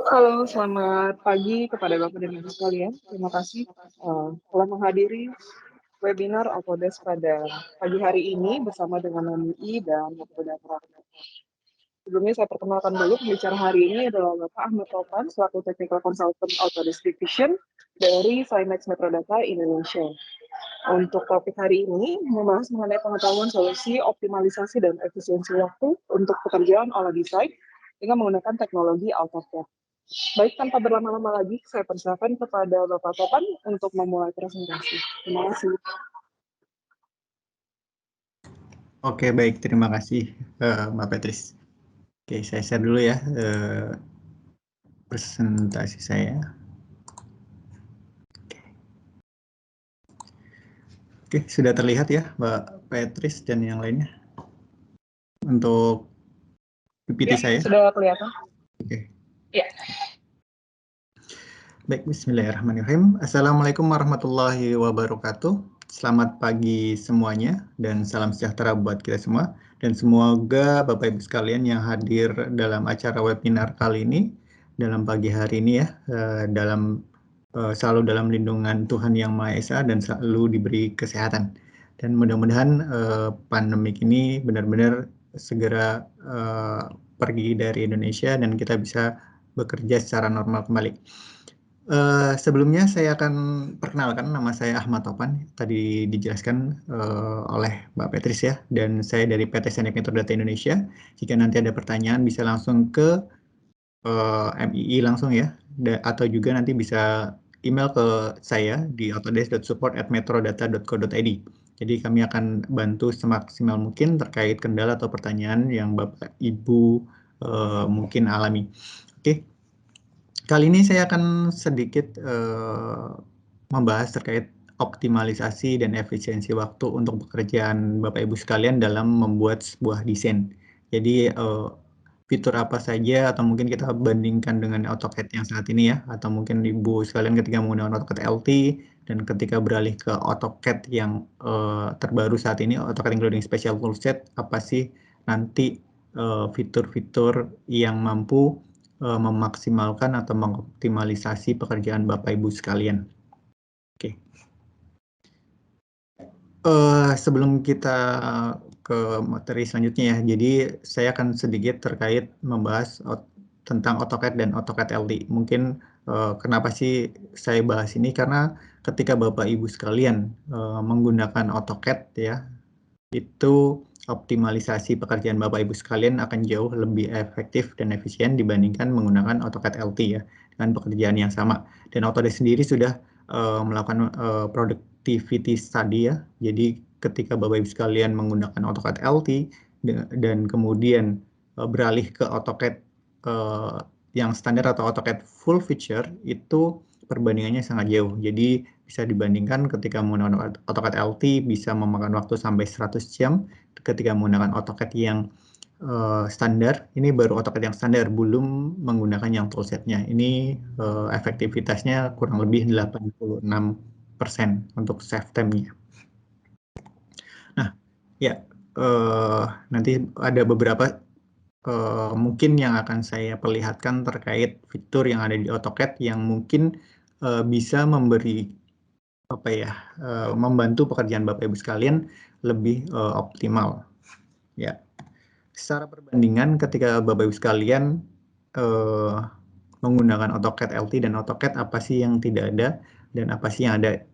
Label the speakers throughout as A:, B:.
A: Halo, selamat pagi kepada Bapak dan Ibu sekalian. Terima kasih telah menghadiri webinar Autodesk pada pagi hari ini bersama dengan MUI dan Metrodata. Sebelumnya saya perkenalkan dulu pembicara hari ini adalah Bapak Ahmad Topan, selaku Technical Consultant Autodesk Division dari Simex Metrodata Indonesia. Untuk topik hari ini membahas mengenai pengetahuan solusi optimalisasi dan efisiensi waktu untuk pekerjaan olah desain dengan menggunakan teknologi AutoCAD. Baik, tanpa berlama-lama lagi, saya persilakan kepada Bapak Topan untuk memulai presentasi. Terima kasih.
B: Oke, baik. Terima kasih, Mbak Petris. Oke, saya share dulu ya presentasi saya. Oke, sudah terlihat ya, Mbak Petris dan yang lainnya untuk PPT saya?
A: Sudah kelihatan.
B: Oke.
A: Ya.
B: Baik, bismillahirrahmanirrahim. Assalamualaikum warahmatullahi wabarakatuh. Selamat pagi semuanya dan salam sejahtera buat kita semua. Dan semoga Bapak Ibu sekalian yang hadir dalam acara webinar kali ini, dalam pagi hari ini ya, selalu dalam lindungan Tuhan Yang Maha Esa dan selalu diberi kesehatan. Dan mudah-mudahan pandemik ini benar-benar segera pergi dari Indonesia dan kita bisa bekerja secara normal kembali. Sebelumnya saya akan perkenalkan, nama saya Ahmad Topan, tadi dijelaskan oleh Mbak Petris ya, dan saya dari PT Simex Metrodata Indonesia. Jika nanti ada pertanyaan bisa langsung ke MII langsung ya, atau juga nanti bisa email ke saya di autodesk.support@metrodata.co.id. Jadi kami akan bantu semaksimal mungkin terkait kendala atau pertanyaan yang Bapak Ibu mungkin alami. Oke. Kali ini saya akan sedikit membahas terkait optimalisasi dan efisiensi waktu untuk pekerjaan Bapak Ibu sekalian dalam membuat sebuah desain. Jadi fitur apa saja atau mungkin kita bandingkan dengan AutoCAD yang saat ini ya, atau mungkin Ibu sekalian ketika menggunakan AutoCAD LT dan ketika beralih ke AutoCAD yang terbaru saat ini, AutoCAD including Special Toolset, apa sih nanti fitur-fitur yang mampu memaksimalkan atau mengoptimalisasi pekerjaan Bapak Ibu sekalian. Oke. Sebelum kita ke materi selanjutnya ya, jadi saya akan sedikit terkait membahas tentang AutoCAD dan AutoCAD LT. Mungkin kenapa sih saya bahas ini, karena ketika Bapak Ibu sekalian menggunakan AutoCAD ya, itu optimalisasi pekerjaan Bapak Ibu sekalian akan jauh lebih efektif dan efisien dibandingkan menggunakan AutoCAD LT ya, dengan pekerjaan yang sama. Dan Autodesk sendiri sudah melakukan productivity study ya. Jadi ketika Bapak Ibu sekalian menggunakan AutoCAD LT dan kemudian beralih ke AutoCAD yang standar atau AutoCAD full feature, itu perbandingannya sangat jauh. Jadi bisa dibandingkan ketika menggunakan AutoCAD LT bisa memakan waktu sampai 100 jam. Ketika menggunakan AutoCAD yang standar, ini baru AutoCAD yang standar, belum menggunakan yang toolsetnya. Ini efektivitasnya kurang lebih 86% untuk save time-nya. Nah, ya nanti ada beberapa mungkin yang akan saya perlihatkan terkait fitur yang ada di AutoCAD yang mungkin bisa memberi membantu pekerjaan Bapak Ibu sekalian lebih optimal. Ya, secara perbandingan ketika Bapak Ibu sekalian menggunakan AutoCAD LT dan AutoCAD, apa sih yang tidak ada dan apa sih yang ada.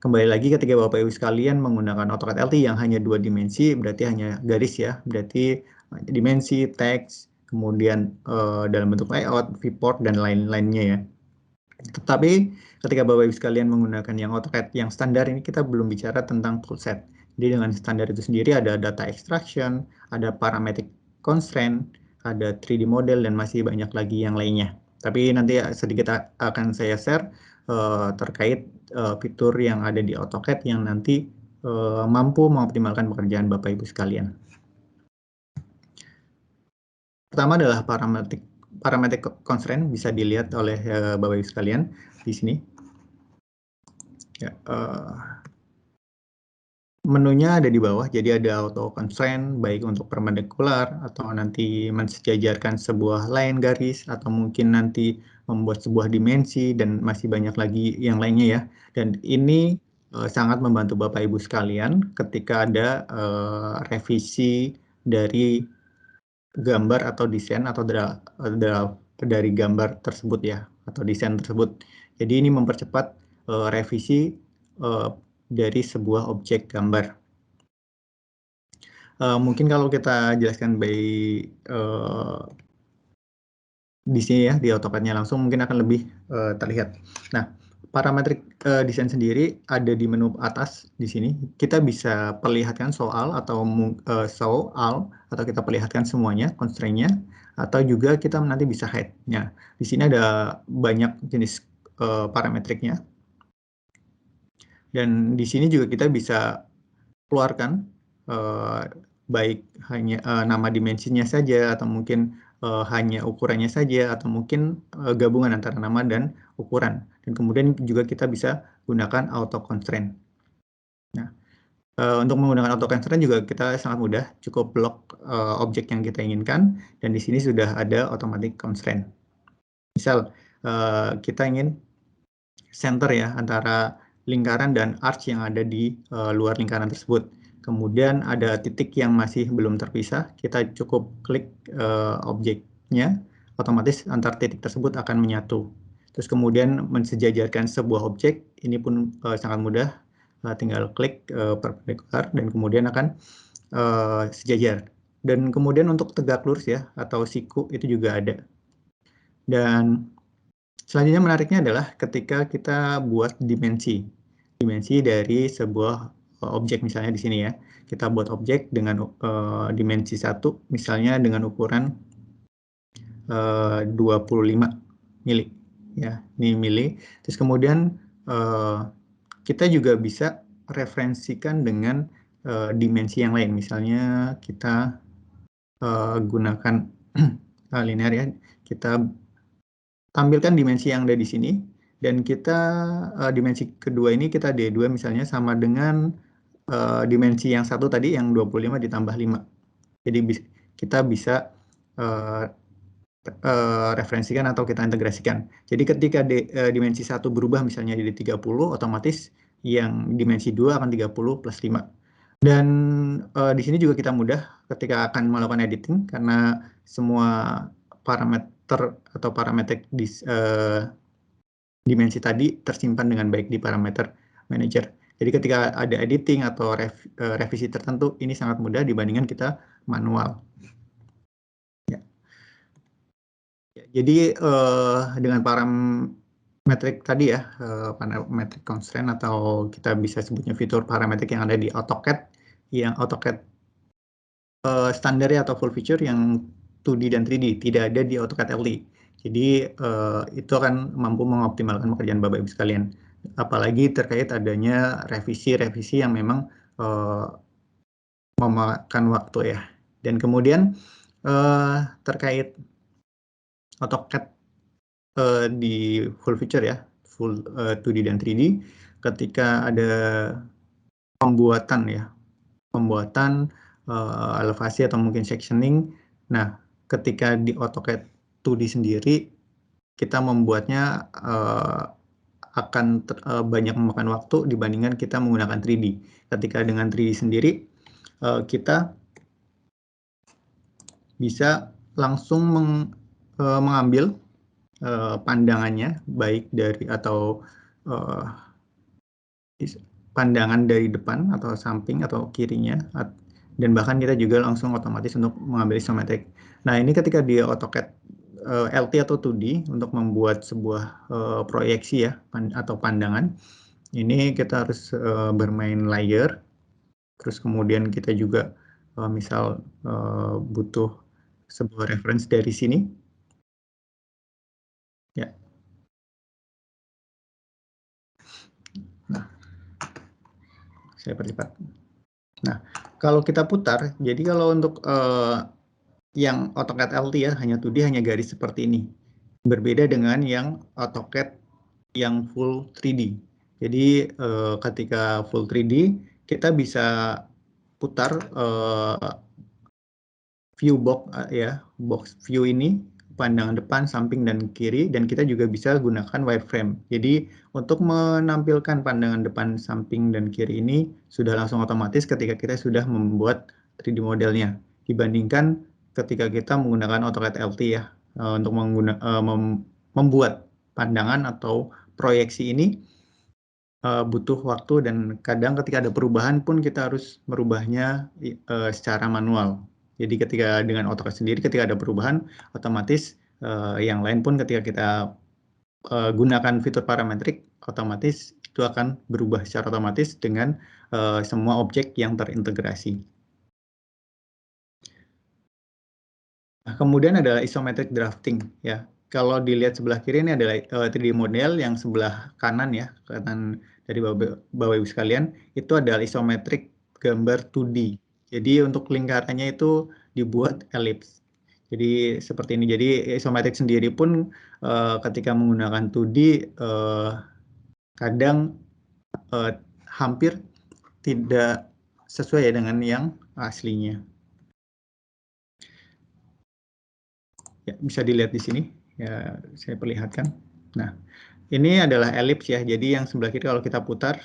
B: Kembali lagi ketika Bapak Ibu sekalian menggunakan AutoCAD LT yang hanya 2 dimensi, berarti hanya garis ya, berarti dimensi, teks, kemudian dalam bentuk layout, viewport, dan lain-lainnya ya. Tetapi ketika Bapak Ibu sekalian menggunakan yang AutoCAD yang standar ini, kita belum bicara tentang toolset. Jadi dengan standar itu sendiri ada data extraction, ada parametric constraint, ada 3D model, dan masih banyak lagi yang lainnya. Tapi nanti sedikit akan saya share terkait fitur yang ada di AutoCAD yang nanti mampu mengoptimalkan pekerjaan Bapak Ibu sekalian. Pertama adalah parametric constraint, bisa dilihat oleh Bapak Ibu sekalian di sini. Ya, Menunya ada di bawah, jadi ada auto constraint baik untuk perpendikular atau nanti mensejajarkan sebuah line garis atau mungkin nanti membuat sebuah dimensi dan masih banyak lagi yang lainnya ya. Dan ini sangat membantu Bapak Ibu sekalian ketika ada revisi dari gambar atau desain atau dari gambar tersebut ya atau desain tersebut. Jadi ini mempercepat revisi dari sebuah objek gambar. Mungkin kalau kita jelaskan di sini ya, di AutoCAD-nya langsung mungkin akan lebih terlihat. Nah, parametrik desain sendiri ada di menu atas di sini. Kita bisa perlihatkan soal atau kita perlihatkan semuanya, constraint-nya, atau juga kita nanti bisa hide-nya. Di sini ada banyak jenis parametriknya. Dan di sini juga kita bisa keluarkan baik hanya nama dimensinya saja atau mungkin hanya ukurannya saja atau mungkin gabungan antara nama dan ukuran. Dan kemudian juga kita bisa gunakan auto constraint. Nah, untuk menggunakan auto constraint juga kita sangat mudah, cukup blok objek yang kita inginkan dan di sini sudah ada automatic constraint. Misal kita ingin center ya antara lingkaran dan arch yang ada di luar lingkaran tersebut. Kemudian ada titik yang masih belum terpisah, kita cukup klik objeknya, otomatis antar titik tersebut akan menyatu. Terus kemudian mensejajarkan sebuah objek, ini pun sangat mudah, tinggal klik perpendikular dan kemudian akan sejajar. Dan kemudian untuk tegak lurus ya, atau siku itu juga ada. Dan selanjutnya menariknya adalah ketika kita buat dimensi dari sebuah objek misalnya di sini ya. Kita buat objek dengan dimensi 1 misalnya dengan ukuran 25 mili ya, ini mili. Terus kemudian kita juga bisa referensikan dengan dimensi yang lain. Misalnya kita gunakan linear ya. Kita tampilkan dimensi yang ada di sini dan kita dimensi kedua ini kita D2 misalnya sama dengan dimensi yang satu tadi yang 25 ditambah 5. Jadi kita bisa referensikan atau kita integrasikan. Jadi ketika dimensi 1 berubah misalnya jadi 30, otomatis yang dimensi 2 akan 30 plus 5. Dan di sini juga kita mudah ketika akan melakukan editing karena semua parameter atau parametrik dimensi tadi tersimpan dengan baik di parameter manager. Jadi ketika ada editing atau revisi tertentu, ini sangat mudah dibandingkan kita manual. Ya. Jadi dengan parametrik tadi ya, parametrik constraint atau kita bisa sebutnya fitur parametrik yang ada di AutoCAD, yang AutoCAD standarnya atau full feature yang 2D dan 3D, tidak ada di AutoCAD LT. Jadi itu akan mampu mengoptimalkan pekerjaan Bapak Ibu sekalian. Apalagi terkait adanya revisi-revisi yang memang memakan waktu ya. Dan kemudian terkait AutoCAD di full feature ya, full 2D dan 3D, ketika ada pembuatan elevasi atau mungkin sectioning. Nah, ketika di AutoCAD 2D sendiri, kita membuatnya akan banyak memakan waktu dibandingkan kita menggunakan 3D. Ketika dengan 3D sendiri, kita bisa langsung mengambil pandangannya, baik dari atau pandangan dari depan atau samping atau kirinya, dan bahkan kita juga langsung otomatis untuk mengambil isometrik. Nah, ini ketika di AutoCAD LT atau 2D untuk membuat sebuah proyeksi ya atau pandangan, ini kita harus bermain layer, terus kemudian kita juga misal butuh sebuah reference dari sini, ya. Nah, saya percepat. Nah, kalau kita putar, jadi kalau untuk yang AutoCAD LT ya, hanya 2D, hanya garis seperti ini. Berbeda dengan yang AutoCAD yang full 3D. Jadi ketika full 3D, kita bisa putar view box ya, box view ini, pandangan depan, samping, dan kiri, dan kita juga bisa gunakan wireframe. Jadi untuk menampilkan pandangan depan, samping, dan kiri ini sudah langsung otomatis ketika kita sudah membuat 3D modelnya, dibandingkan ketika kita menggunakan AutoCAD LT ya, untuk membuat pandangan atau proyeksi ini butuh waktu, dan kadang ketika ada perubahan pun kita harus merubahnya secara manual. Jadi ketika dengan AutoCAD sendiri, ketika ada perubahan, otomatis yang lain pun ketika kita gunakan fitur parametrik, otomatis itu akan berubah secara otomatis dengan semua objek yang terintegrasi. Nah, kemudian adalah isometric drafting ya. Kalau dilihat sebelah kiri ini adalah 3D model, yang sebelah kanan ya, kanan dari Bapak Ibu sekalian, itu adalah isometric gambar 2D. Jadi untuk lingkarannya itu dibuat elips. Jadi seperti ini. Jadi isometric sendiri pun ketika menggunakan 2D kadang hampir tidak sesuai ya dengan yang aslinya. Ya, bisa dilihat di sini, ya saya perlihatkan. Nah, ini adalah elips ya, jadi yang sebelah kiri kalau kita putar,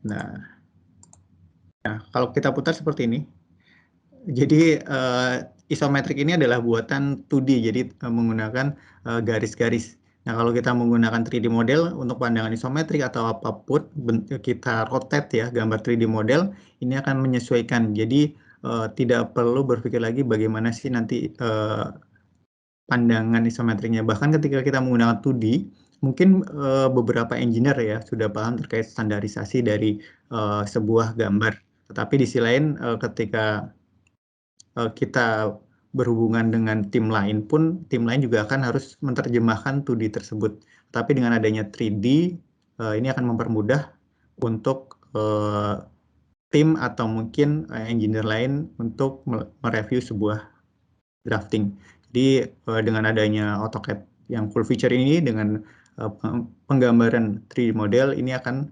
B: nah kalau kita putar seperti ini, jadi isometrik ini adalah buatan 2D, jadi menggunakan garis-garis. Nah, kalau kita menggunakan 3D model untuk pandangan isometrik atau apapun, kita rotate ya gambar 3D model, ini akan menyesuaikan. Jadi tidak perlu berpikir lagi bagaimana sih nanti pandangan isometriknya. Bahkan ketika kita menggunakan 2D, mungkin beberapa engineer ya sudah paham terkait standarisasi dari sebuah gambar. Tetapi di sisi lain ketika kita berhubungan dengan tim lain pun, tim lain juga akan harus menerjemahkan 2D tersebut. Tapi dengan adanya 3D, ini akan mempermudah untuk tim atau mungkin engineer lain untuk mereview sebuah drafting. Jadi dengan adanya AutoCAD yang full feature ini, dengan penggambaran 3D model, ini akan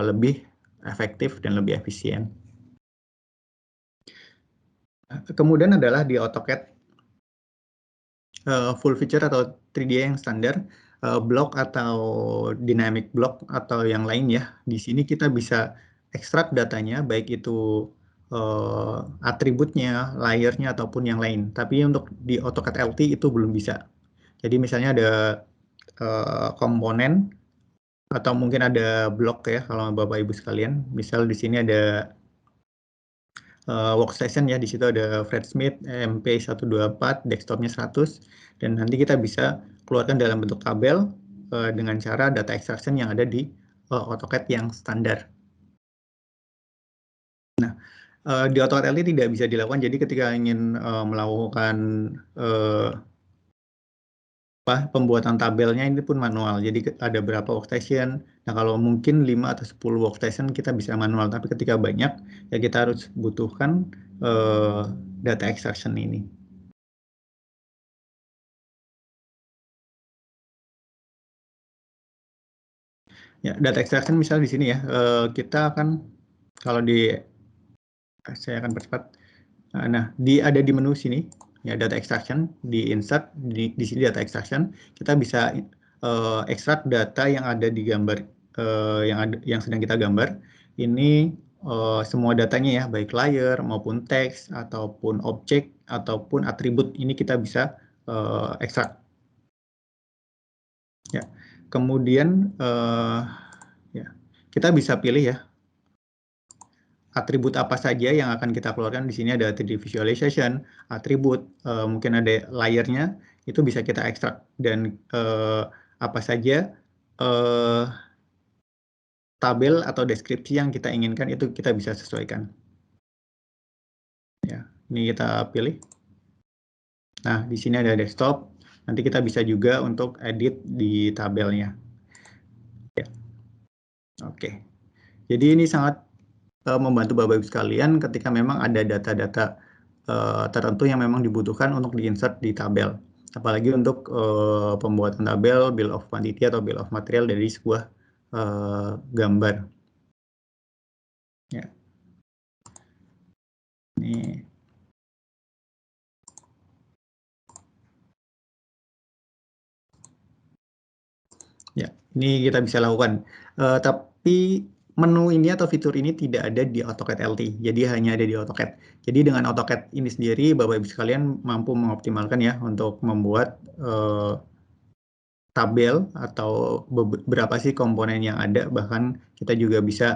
B: lebih efektif dan lebih efisien. Kemudian adalah di AutoCAD full feature atau 3D yang standar, block atau dynamic block atau yang lain ya. Di sini kita bisa ekstrak datanya, baik itu atributnya, layernya, ataupun yang lain. Tapi untuk di AutoCAD LT itu belum bisa. Jadi misalnya ada komponen atau mungkin ada blok ya, kalau Bapak Ibu sekalian. Misal di sini ada workstation ya, di situ ada Fred Smith MP124, desktopnya 100, dan nanti kita bisa keluarkan dalam bentuk tabel dengan cara data extraction yang ada di AutoCAD yang standar. Nah, di AutoCAD LT tidak bisa dilakukan, jadi ketika ingin melakukan pembuatan tabelnya ini pun manual. Jadi ada berapa workstation. Nah, kalau mungkin 5 atau 10 workstation kita bisa manual, tapi ketika banyak ya kita harus butuhkan data extraction ini. Ya, data extraction misal di sini ya, kita akan kalau saya akan percepat. Nah, ada di menu sini ya, data extraction, di insert, di sini data extraction, kita bisa ekstrak data yang ada di gambar yang sedang kita gambar. Ini semua datanya ya, baik layer maupun teks ataupun objek ataupun atribut, ini kita bisa ekstrak. Ya, kemudian ya, kita bisa pilih ya atribut apa saja yang akan kita keluarkan. Di sini ada 3D visualization, atribut, mungkin ada layernya, itu bisa kita ekstrak, dan apa saja tabel atau deskripsi yang kita inginkan itu kita bisa sesuaikan. Ya, ini kita pilih. Nah, di sini ada desktop. Nanti kita bisa juga untuk edit di tabelnya. Ya. Oke. Jadi ini sangat membantu Bapak Ibu sekalian ketika memang ada data-data tertentu yang memang dibutuhkan untuk diinsert di tabel. Apalagi untuk pembuatan tabel, bill of quantity atau bill of material dari sebuah gambar. Ya. Ini. Ya, ini kita bisa lakukan. Tapi menu ini atau fitur ini tidak ada di AutoCAD LT, jadi hanya ada di AutoCAD. Jadi dengan AutoCAD ini sendiri, Bapak Ibu sekalian mampu mengoptimalkan ya untuk membuat tabel atau beberapa sih komponen yang ada, bahkan kita juga bisa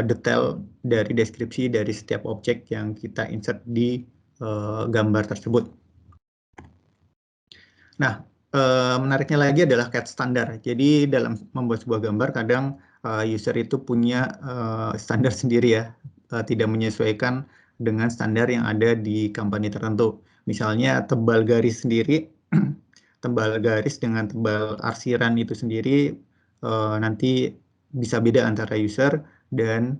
B: detail dari deskripsi dari setiap objek yang kita insert di gambar tersebut. Nah, menariknya lagi adalah CAD standar. Jadi dalam membuat sebuah gambar, kadang user itu punya standar sendiri ya, tidak menyesuaikan dengan standar yang ada di company tertentu. Misalnya tebal garis sendiri, tebal garis dengan tebal arsiran itu sendiri nanti bisa beda antara user dan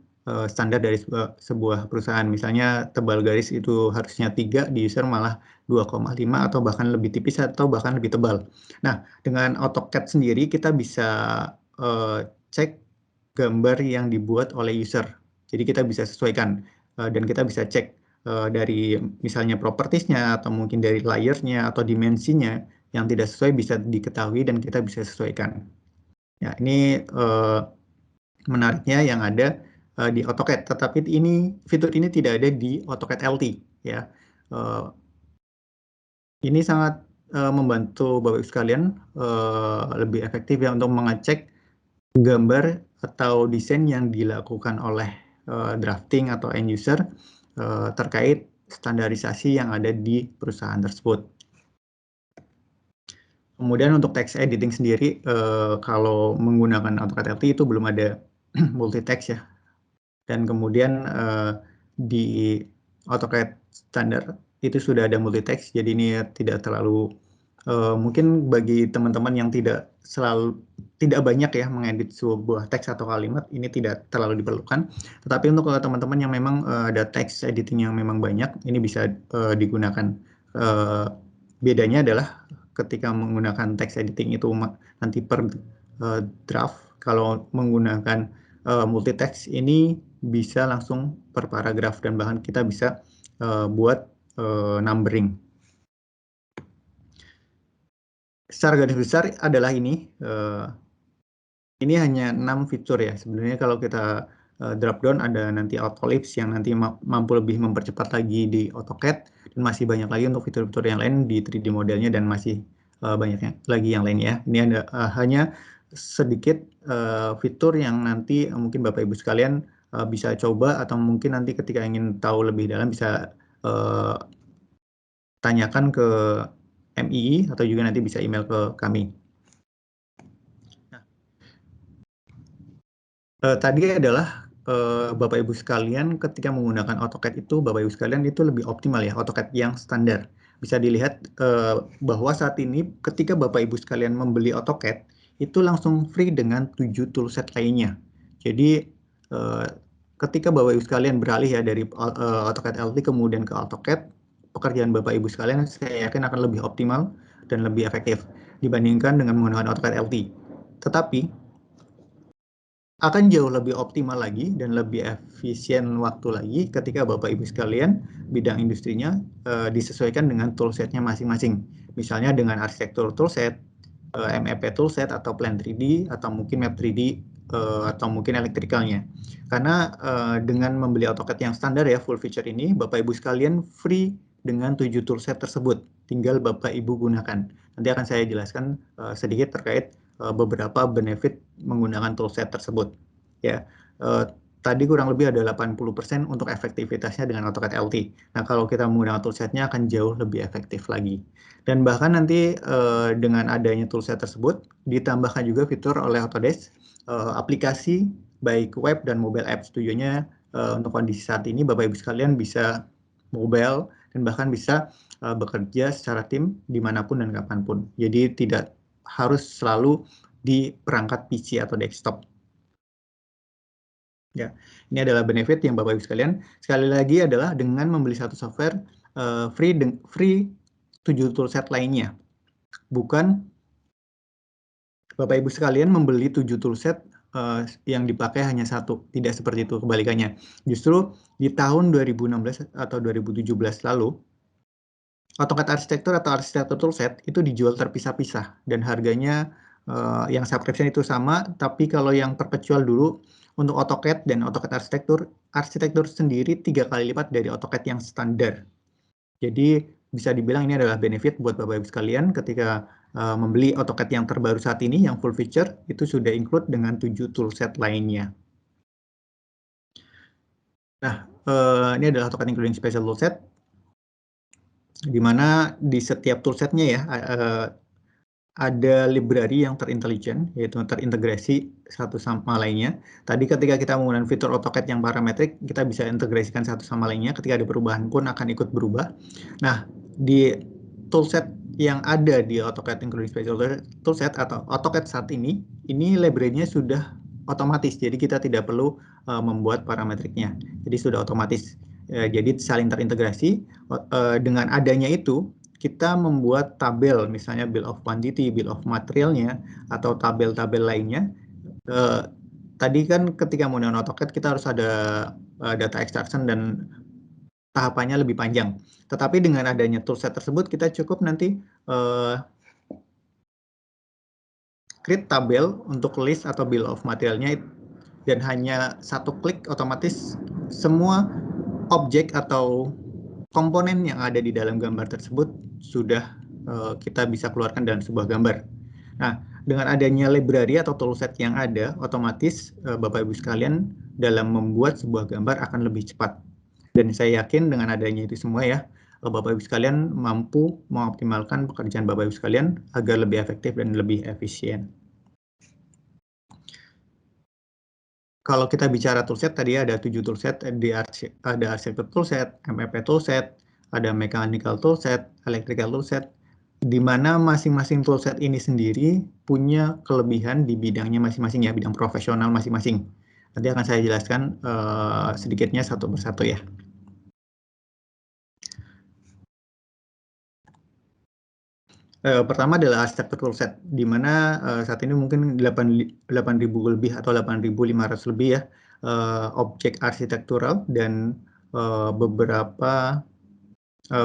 B: standar dari sebuah perusahaan. Misalnya tebal garis itu harusnya 3, di user malah 2,5 atau bahkan lebih tipis atau bahkan lebih tebal. Nah, dengan AutoCAD sendiri kita bisa cek gambar yang dibuat oleh user. Jadi kita bisa sesuaikan dan kita bisa cek dari misalnya propertiesnya atau mungkin dari layernya atau dimensinya yang tidak sesuai bisa diketahui dan kita bisa sesuaikan. Ya, ini menariknya yang ada di AutoCAD, tetapi fitur ini tidak ada di AutoCAD LT ya. Ini sangat membantu Bapak Ibu sekalian lebih efektif ya untuk mengecek gambar atau desain yang dilakukan oleh drafting atau end user terkait standarisasi yang ada di perusahaan tersebut. Kemudian untuk text editing sendiri, kalau menggunakan AutoCAD LT itu belum ada multi text ya. Dan kemudian di AutoCAD standar itu sudah ada multi text, jadi ini tidak terlalu mungkin bagi teman-teman yang tidak banyak ya mengedit sebuah teks atau kalimat, ini tidak terlalu diperlukan. Tetapi untuk teman-teman yang memang ada text editing yang memang banyak, ini bisa digunakan. Bedanya adalah ketika menggunakan text editing itu nanti per draft, kalau menggunakan multi text ini bisa langsung per paragraf dan bahkan kita bisa buat numbering. Secara garis besar adalah ini hanya 6 fitur ya. Sebenarnya kalau kita drop down ada nanti auto ellipse yang nanti mampu lebih mempercepat lagi di AutoCAD, dan masih banyak lagi untuk fitur-fitur yang lain di 3D modelnya dan masih banyak lagi yang lain ya. Ini ada hanya sedikit fitur yang nanti mungkin Bapak Ibu sekalian bisa coba, atau mungkin nanti ketika ingin tahu lebih dalam bisa tanyakan ke MII atau juga nanti bisa email ke kami. Tadi adalah Bapak Ibu sekalian ketika menggunakan AutoCAD itu, Bapak Ibu sekalian itu lebih optimal ya, AutoCAD yang standar. Bisa dilihat bahwa saat ini ketika Bapak Ibu sekalian membeli AutoCAD, itu langsung free dengan 7 toolset lainnya. Jadi ketika Bapak Ibu sekalian beralih ya dari AutoCAD LT kemudian ke AutoCAD, pekerjaan Bapak Ibu sekalian saya yakin akan lebih optimal dan lebih efektif dibandingkan dengan menggunakan AutoCAD LT. Tetapi akan jauh lebih optimal lagi dan lebih efisien waktu lagi ketika Bapak Ibu sekalian bidang industrinya disesuaikan dengan toolsetnya masing-masing. Misalnya dengan arsitektur toolset, MEP toolset atau Plan 3D atau mungkin Map 3D atau mungkin elektrikalnya. Karena dengan membeli AutoCAD yang standar ya full feature ini, Bapak Ibu sekalian free dengan 7 toolset tersebut. Tinggal Bapak Ibu gunakan. Nanti akan saya jelaskan sedikit terkait beberapa benefit menggunakan toolset tersebut. Ya, tadi kurang lebih ada 80% untuk efektivitasnya dengan AutoCAD LT. Nah, kalau kita menggunakan toolsetnya akan jauh lebih efektif lagi. Dan bahkan nanti dengan adanya toolset tersebut ditambahkan juga fitur oleh Autodesk aplikasi baik web dan mobile apps. Tujuannya untuk kondisi saat ini Bapak Ibu sekalian bisa mobile dan bahkan bisa bekerja secara tim dimanapun dan kapanpun. Jadi tidak harus selalu di perangkat PC atau desktop. Ya, ini adalah benefit yang Bapak Ibu sekalian. Sekali lagi adalah dengan membeli satu software free 7 toolset lainnya. Bukan Bapak Ibu sekalian membeli 7 toolset yang dipakai hanya satu, tidak seperti itu, kebalikannya. Justru di tahun 2016 atau 2017 lalu, AutoCAD arsitektur atau arsitektur toolset itu dijual terpisah-pisah dan harganya yang subscription itu sama, tapi kalau yang perpetual dulu untuk AutoCAD dan AutoCAD arsitektur sendiri 3 kali lipat dari AutoCAD yang standar. Jadi bisa dibilang ini adalah benefit buat Bapak Ibu sekalian ketika membeli AutoCAD yang terbaru saat ini yang full feature itu sudah include dengan 7 toolset lainnya. Nah, ini adalah AutoCAD including special toolset, di mana di setiap toolsetnya ya ada library yang terintelligent, yaitu terintegrasi satu sama lainnya. Tadi ketika kita menggunakan fitur AutoCAD yang parametrik, kita bisa integrasikan satu sama lainnya, ketika ada perubahan pun akan ikut berubah. Nah, di toolset yang ada di AutoCAD including special toolset atau AutoCAD saat ini library-nya sudah otomatis, jadi kita tidak perlu membuat parametriknya, jadi sudah otomatis. Jadi saling terintegrasi. Dengan adanya itu, kita membuat tabel, misalnya bill of quantity, bill of materialnya, atau tabel-tabel lainnya. Tadi kan ketika menggunakan AutoCAD kita harus ada data extraction dan tahapannya lebih panjang. Tetapi dengan adanya toolset tersebut kita cukup nanti create tabel untuk list atau bill of materialnya, dan hanya satu klik otomatis semua objek atau komponen yang ada di dalam gambar tersebut sudah kita bisa keluarkan dalam sebuah gambar. Nah, dengan adanya library atau toolset yang ada, otomatis Bapak Ibu sekalian dalam membuat sebuah gambar akan lebih cepat. Dan saya yakin dengan adanya itu semua ya, Bapak Ibu sekalian mampu mengoptimalkan pekerjaan Bapak Ibu sekalian agar lebih efektif dan lebih efisien. Kalau kita bicara toolset, tadi ada 7 toolset, ada arsitektur toolset, MEP toolset, ada mechanical toolset, electrical toolset, di mana masing-masing toolset ini sendiri punya kelebihan di bidangnya masing-masing ya, bidang profesional masing-masing. Nanti akan saya jelaskan sedikitnya satu persatu ya. Pertama adalah arsitektur toolset, di mana saat ini mungkin 8.000 lebih atau 8.500 lebih ya objek arsitektural dan beberapa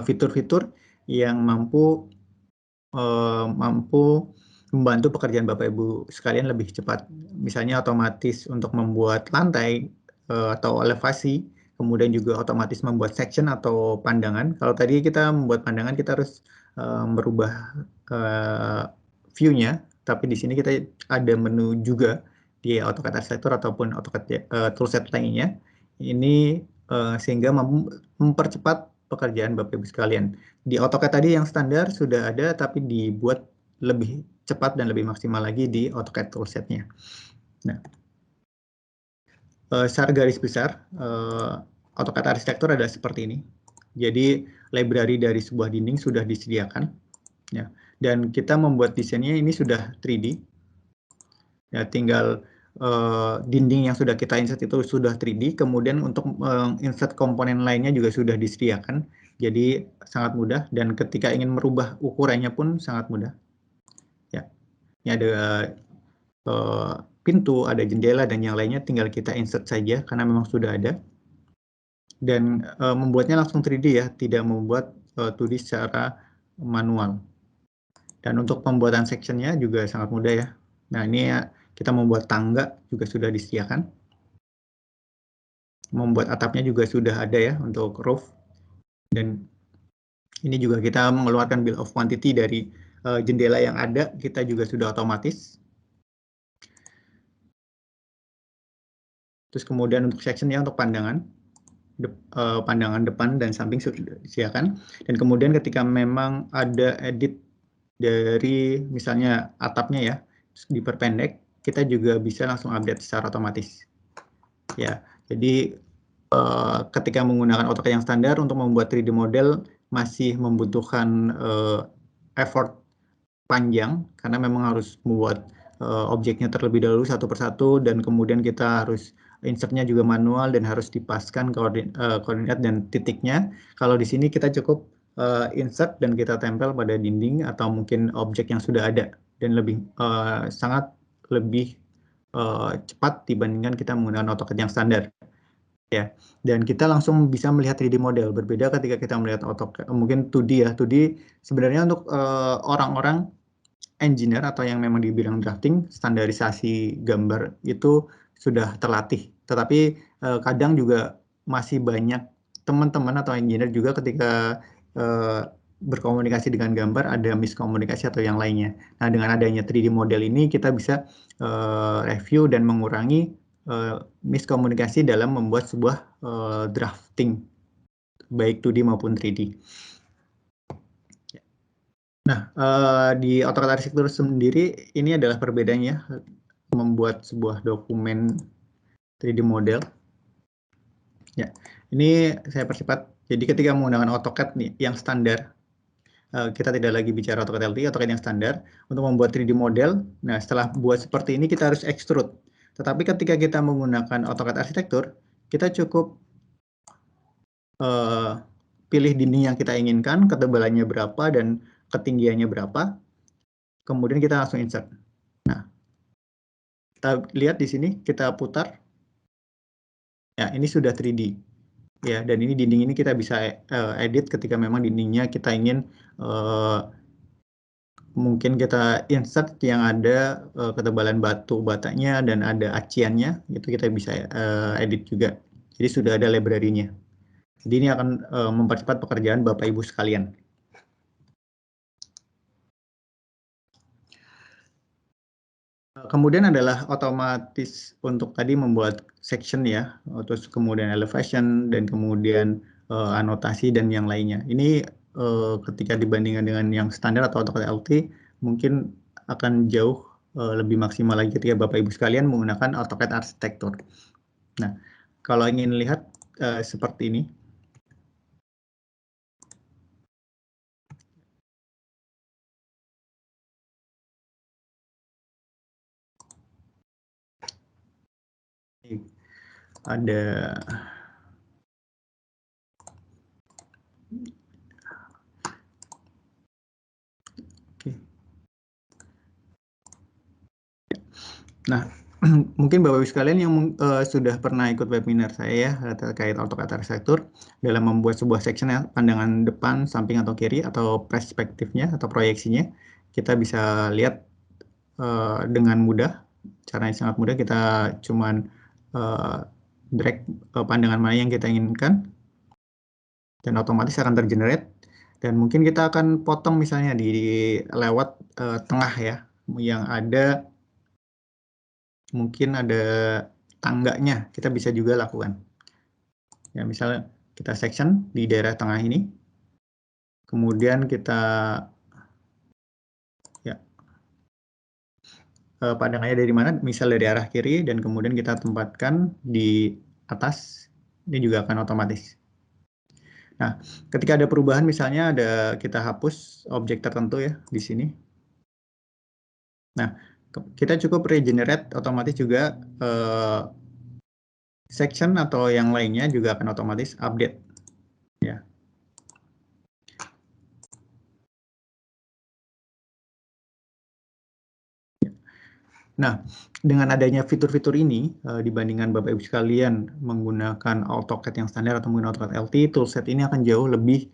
B: fitur-fitur yang mampu membantu pekerjaan Bapak Ibu sekalian lebih cepat. Misalnya otomatis untuk membuat lantai atau elevasi, kemudian juga otomatis membuat section atau pandangan. Kalau tadi kita membuat pandangan, kita harus merubah view-nya, tapi di sini kita ada menu juga di AutoCAD Arsitektur ataupun AutoCAD toolset lainnya. Ini sehingga mempercepat pekerjaan Bapak Ibu sekalian. Di AutoCAD tadi yang standar sudah ada, tapi dibuat lebih cepat dan lebih maksimal lagi di AutoCAD toolsetnya. Nah, secara garis besar, AutoCAD Arsitektur adalah seperti ini. Jadi library dari sebuah dinding sudah disediakan, ya. Dan kita membuat desainnya ini sudah 3D. Ya, tinggal dinding yang sudah kita insert itu sudah 3D. Kemudian untuk insert komponen lainnya juga sudah disediakan. Jadi sangat mudah, dan ketika ingin merubah ukurannya pun sangat mudah. Ya, ini ada pintu, ada jendela dan yang lainnya, tinggal kita insert saja karena memang sudah ada. Dan membuatnya langsung 3D ya, tidak membuat 2D secara manual. Dan untuk pembuatan sectionnya juga sangat mudah ya. Nah, ini ya, kita membuat tangga juga sudah disediakan. Membuat atapnya juga sudah ada ya untuk roof. Dan ini juga kita mengeluarkan bill of quantity dari jendela yang ada, kita juga sudah otomatis. Terus kemudian untuk sectionnya, untuk pandangan depan dan samping sudah disediakan. Dan kemudian ketika memang ada edit dari misalnya atapnya ya, diperpendek, kita juga bisa langsung update secara otomatis. Ya, jadi ketika menggunakan AutoCAD yang standar untuk membuat 3D model masih membutuhkan effort panjang karena memang harus membuat objeknya terlebih dahulu satu persatu, dan kemudian kita harus insertnya juga manual dan harus dipaskan koordinat dan titiknya. Kalau di sini kita cukup insert dan kita tempel pada dinding atau mungkin objek yang sudah ada, dan sangat lebih cepat dibandingkan kita menggunakan AutoCAD yang standar. Ya, dan kita langsung bisa melihat 3D model. Berbeda ketika kita melihat AutoCAD, mungkin 2D ya. 2D sebenarnya untuk orang-orang engineer atau yang memang di bidang drafting, standarisasi gambar itu sudah terlatih. Tetapi kadang juga masih banyak teman-teman atau engineer juga ketika berkomunikasi dengan gambar ada miskomunikasi atau yang lainnya. Nah, dengan adanya 3D model ini kita bisa review dan mengurangi miskomunikasi dalam membuat sebuah drafting baik 2D maupun 3D. Nah, di AutoCAD Arsitektur sendiri ini adalah perbedaannya membuat sebuah dokumen 3D model. Ya, ini saya percepat. Jadi ketika menggunakan AutoCAD nih yang standar, kita tidak lagi bicara AutoCAD LT, AutoCAD yang standar untuk membuat 3D model. Nah, setelah buat seperti ini kita harus extrude. Tetapi ketika kita menggunakan AutoCAD Arsitektur, kita cukup pilih dinding yang kita inginkan, ketebalannya berapa dan ketinggiannya berapa. Kemudian kita langsung insert. Nah, kita lihat di sini, kita putar. Ya, ini sudah 3D. Ya, dan ini dinding ini kita bisa edit ketika memang dindingnya kita ingin mungkin kita insert yang ada ketebalan batu batanya dan ada aciannya, itu kita bisa edit juga. Jadi sudah ada library-nya. Jadi ini akan mempercepat pekerjaan Bapak Ibu sekalian. Kemudian adalah otomatis untuk tadi membuat section ya, terus kemudian elevation dan kemudian anotasi dan yang lainnya. Ini ketika dibandingkan dengan yang standar atau AutoCAD LT mungkin akan jauh lebih maksimal lagi ketika Bapak Ibu sekalian menggunakan AutoCAD Arsitektur. Nah, kalau ingin lihat seperti ini. Ada Nah, mungkin Bapak Ibu sekalian yang sudah pernah ikut webinar saya ya terkait AutoCAD Arsitektur dalam membuat sebuah section ya, pandangan depan, samping atau kiri atau perspektifnya atau proyeksinya, kita bisa lihat dengan mudah. Caranya sangat mudah, kita cuman drag pandangan mana yang kita inginkan dan otomatis akan tergenerate. Dan mungkin kita akan potong misalnya di lewat tengah ya, yang ada mungkin ada tangganya, kita bisa juga lakukan. Ya, misalnya kita section di daerah tengah ini, kemudian kita ya pandangannya dari mana? Misal dari arah kiri dan kemudian kita tempatkan di atas, ini juga akan otomatis. Nah, ketika ada perubahan misalnya ada kita hapus objek tertentu ya di sini. Nah, kita cukup regenerate otomatis juga section atau yang lainnya juga akan otomatis update ya. Nah, dengan adanya fitur-fitur ini dibandingkan Bapak Ibu sekalian menggunakan AutoCAD yang standar atau menggunakan AutoCAD LT, toolset ini akan jauh lebih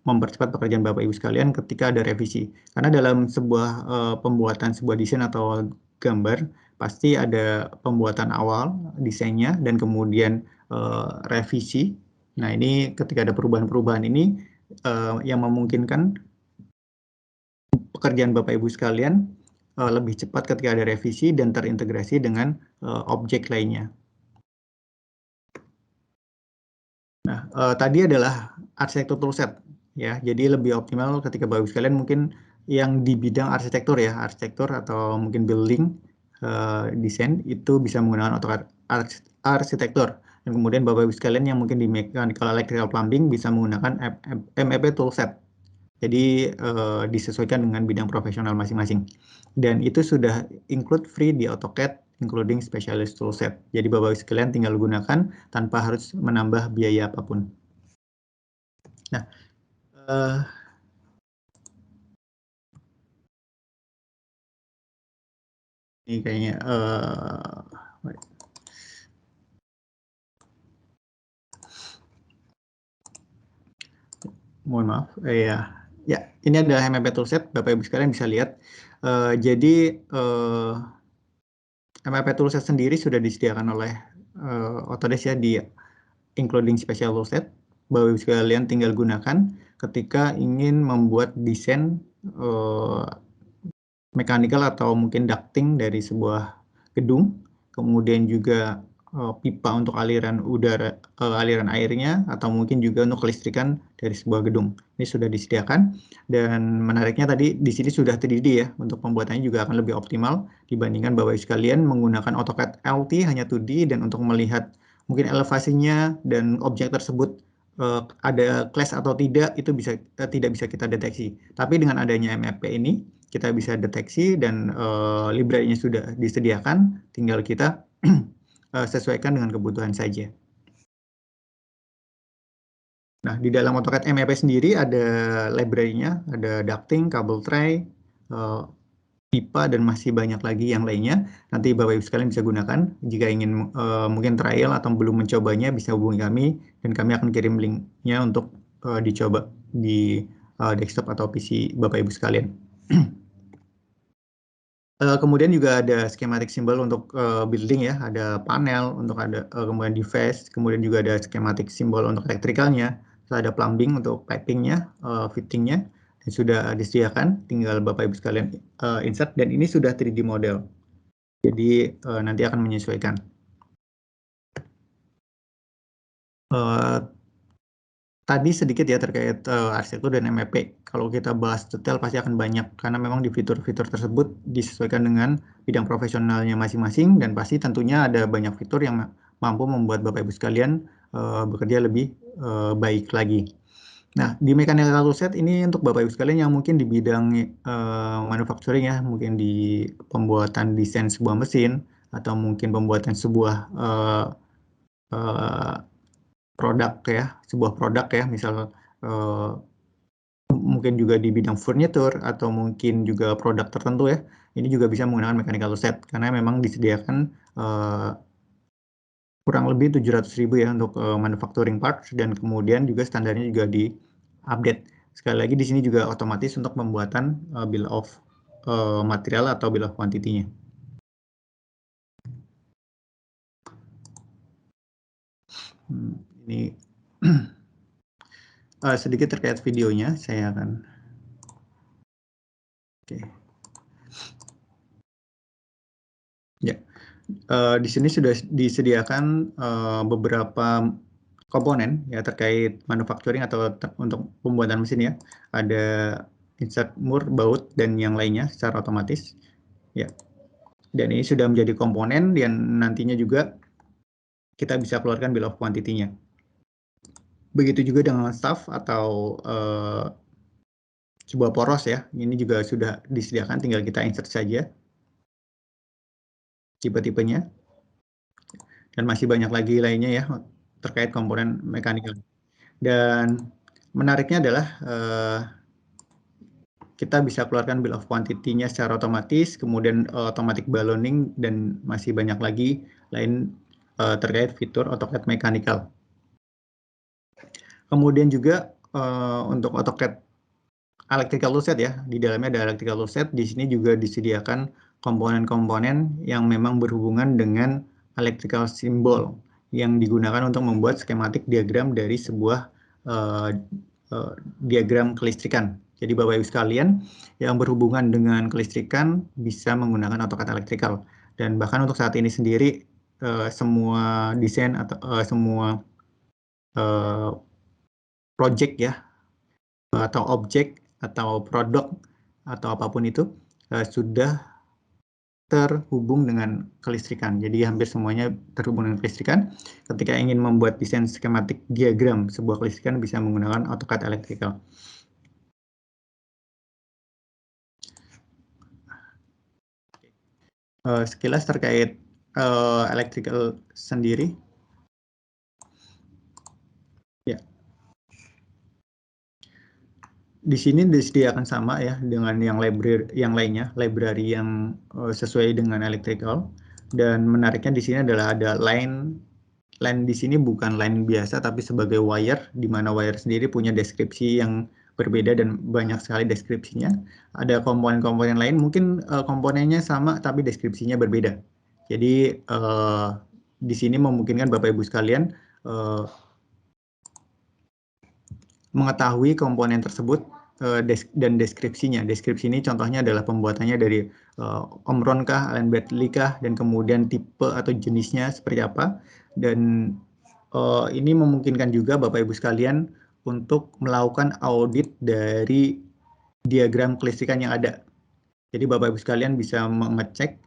B: mempercepat pekerjaan Bapak Ibu sekalian ketika ada revisi. Karena dalam sebuah pembuatan sebuah desain atau gambar pasti ada pembuatan awal desainnya dan kemudian revisi. Nah, ini ketika ada perubahan-perubahan ini yang memungkinkan pekerjaan Bapak Ibu sekalian lebih cepat ketika ada revisi dan terintegrasi dengan objek lainnya. Nah, tadi adalah arsitektur toolset ya. Jadi lebih optimal ketika Bapak Ibu sekalian mungkin yang di bidang arsitektur ya, arsitektur atau mungkin building desain itu bisa menggunakan AutoCAD arsitektur. Dan kemudian Bapak Ibu sekalian yang mungkin di mechanical electrical plumbing bisa menggunakan MEP toolset. Jadi disesuaikan dengan bidang profesional masing-masing. Dan itu sudah include free di AutoCAD, including specialist toolset. Jadi Bapak-Ibu sekalian tinggal gunakan tanpa harus menambah biaya apapun. Nah, ini kayaknya mohon maaf, ya ini adalah MEP toolset, Bapak Ibu sekalian bisa lihat. Jadi MEP toolset sendiri sudah disediakan oleh Autodesk ya, di including special toolset. Bapak Ibu sekalian tinggal gunakan ketika ingin membuat desain mechanical atau mungkin ducting dari sebuah gedung, kemudian juga pipa untuk aliran udara, aliran airnya, atau mungkin juga untuk kelistrikan dari sebuah gedung. Ini sudah disediakan, dan menariknya tadi di sini sudah 3D ya, untuk pembuatannya juga akan lebih optimal dibandingkan Bapak Ibu sekalian menggunakan AutoCAD LT hanya 2D, dan untuk melihat mungkin elevasinya dan objek tersebut ada clash atau tidak, itu tidak bisa kita deteksi. Tapi dengan adanya MEP ini, kita bisa deteksi, dan library-nya sudah disediakan, tinggal kita sesuaikan dengan kebutuhan saja. Nah, di dalam AutoCAD MEP sendiri ada library-nya, ada ducting, cable tray, pipa, dan masih banyak lagi yang lainnya. Nanti Bapak Ibu sekalian bisa gunakan. Jika ingin mungkin trial atau belum mencobanya, bisa hubungi kami, dan kami akan kirim link-nya untuk dicoba di desktop atau PC Bapak Ibu sekalian. Kemudian juga ada schematic symbol untuk building ya, ada panel untuk ada kemudian device, kemudian juga ada schematic symbol untuk elektrikalnya, ada plumbing untuk pipingnya, fittingnya, dan sudah disediakan, tinggal Bapak Ibu sekalian insert, dan ini sudah 3D model, jadi nanti akan menyesuaikan. Tadi sedikit ya terkait arsitektur dan MEP. Kalau kita bahas detail pasti akan banyak, karena memang di fitur-fitur tersebut disesuaikan dengan bidang profesionalnya masing-masing, dan pasti tentunya ada banyak fitur yang mampu membuat Bapak Ibu sekalian bekerja lebih baik lagi. Nah, di mechanical toolset ini untuk Bapak Ibu sekalian yang mungkin di bidang manufacturing ya, mungkin di pembuatan desain sebuah mesin, atau mungkin pembuatan sebuah produk ya, sebuah produk ya, misal mungkin juga di bidang furniture atau mungkin juga produk tertentu ya, ini juga bisa menggunakan mechanical toolset, karena memang disediakan kurang lebih 700.000 ya untuk manufacturing parts, dan kemudian juga standarnya juga di-update. Sekali lagi di sini juga otomatis untuk pembuatan bill of material atau bill of quantity-nya. Ini sedikit terkait videonya, saya akan ya. Di sini sudah disediakan beberapa komponen ya terkait manufacturing atau untuk pembuatan mesin ya. Ada insert mur, baut, dan yang lainnya secara otomatis ya. Dan ini sudah menjadi komponen, dan nantinya juga kita bisa keluarkan bill of quantity-nya. Begitu juga dengan staff atau sebuah poros ya. Ini juga sudah disediakan, tinggal kita insert saja tipe-tipenya. Dan masih banyak lagi lainnya ya terkait komponen mekanikal. Dan menariknya adalah kita bisa keluarkan bill of quantity-nya secara otomatis, kemudian automatic ballooning, dan masih banyak lagi lain terkait fitur AutoCAD mechanical. Kemudian juga untuk AutoCAD electrical toolset ya, di dalamnya ada electrical toolset. Di sini juga disediakan komponen-komponen yang memang berhubungan dengan electrical symbol yang digunakan untuk membuat schematic diagram dari sebuah diagram kelistrikan. Jadi Bapak Ibu sekalian yang berhubungan dengan kelistrikan bisa menggunakan AutoCAD electrical. Dan bahkan untuk saat ini sendiri semua desain atau semua project ya, atau objek atau produk atau apapun itu sudah terhubung dengan kelistrikan. Jadi hampir semuanya terhubung dengan kelistrikan. Ketika ingin membuat desain skematik diagram sebuah kelistrikan bisa menggunakan AutoCAD electrical. Sekilas terkait electrical sendiri. Ya. Di sini disediakan sama ya dengan yang lainnya, library yang sesuai dengan electrical. Dan menariknya di sini adalah ada line di sini bukan line biasa tapi sebagai wire, di mana wire sendiri punya deskripsi yang berbeda dan banyak sekali deskripsinya. Ada komponen-komponen lain, mungkin komponennya sama tapi deskripsinya berbeda. Jadi di sini memungkinkan Bapak Ibu sekalian mengetahui komponen tersebut dan deskripsinya. Deskripsi ini contohnya adalah pembuatannya dari Omron kah, Allen Bradley kah, dan kemudian tipe atau jenisnya seperti apa. Dan ini memungkinkan juga Bapak Ibu sekalian untuk melakukan audit dari diagram kelistrikan yang ada. Jadi Bapak Ibu sekalian bisa mengecek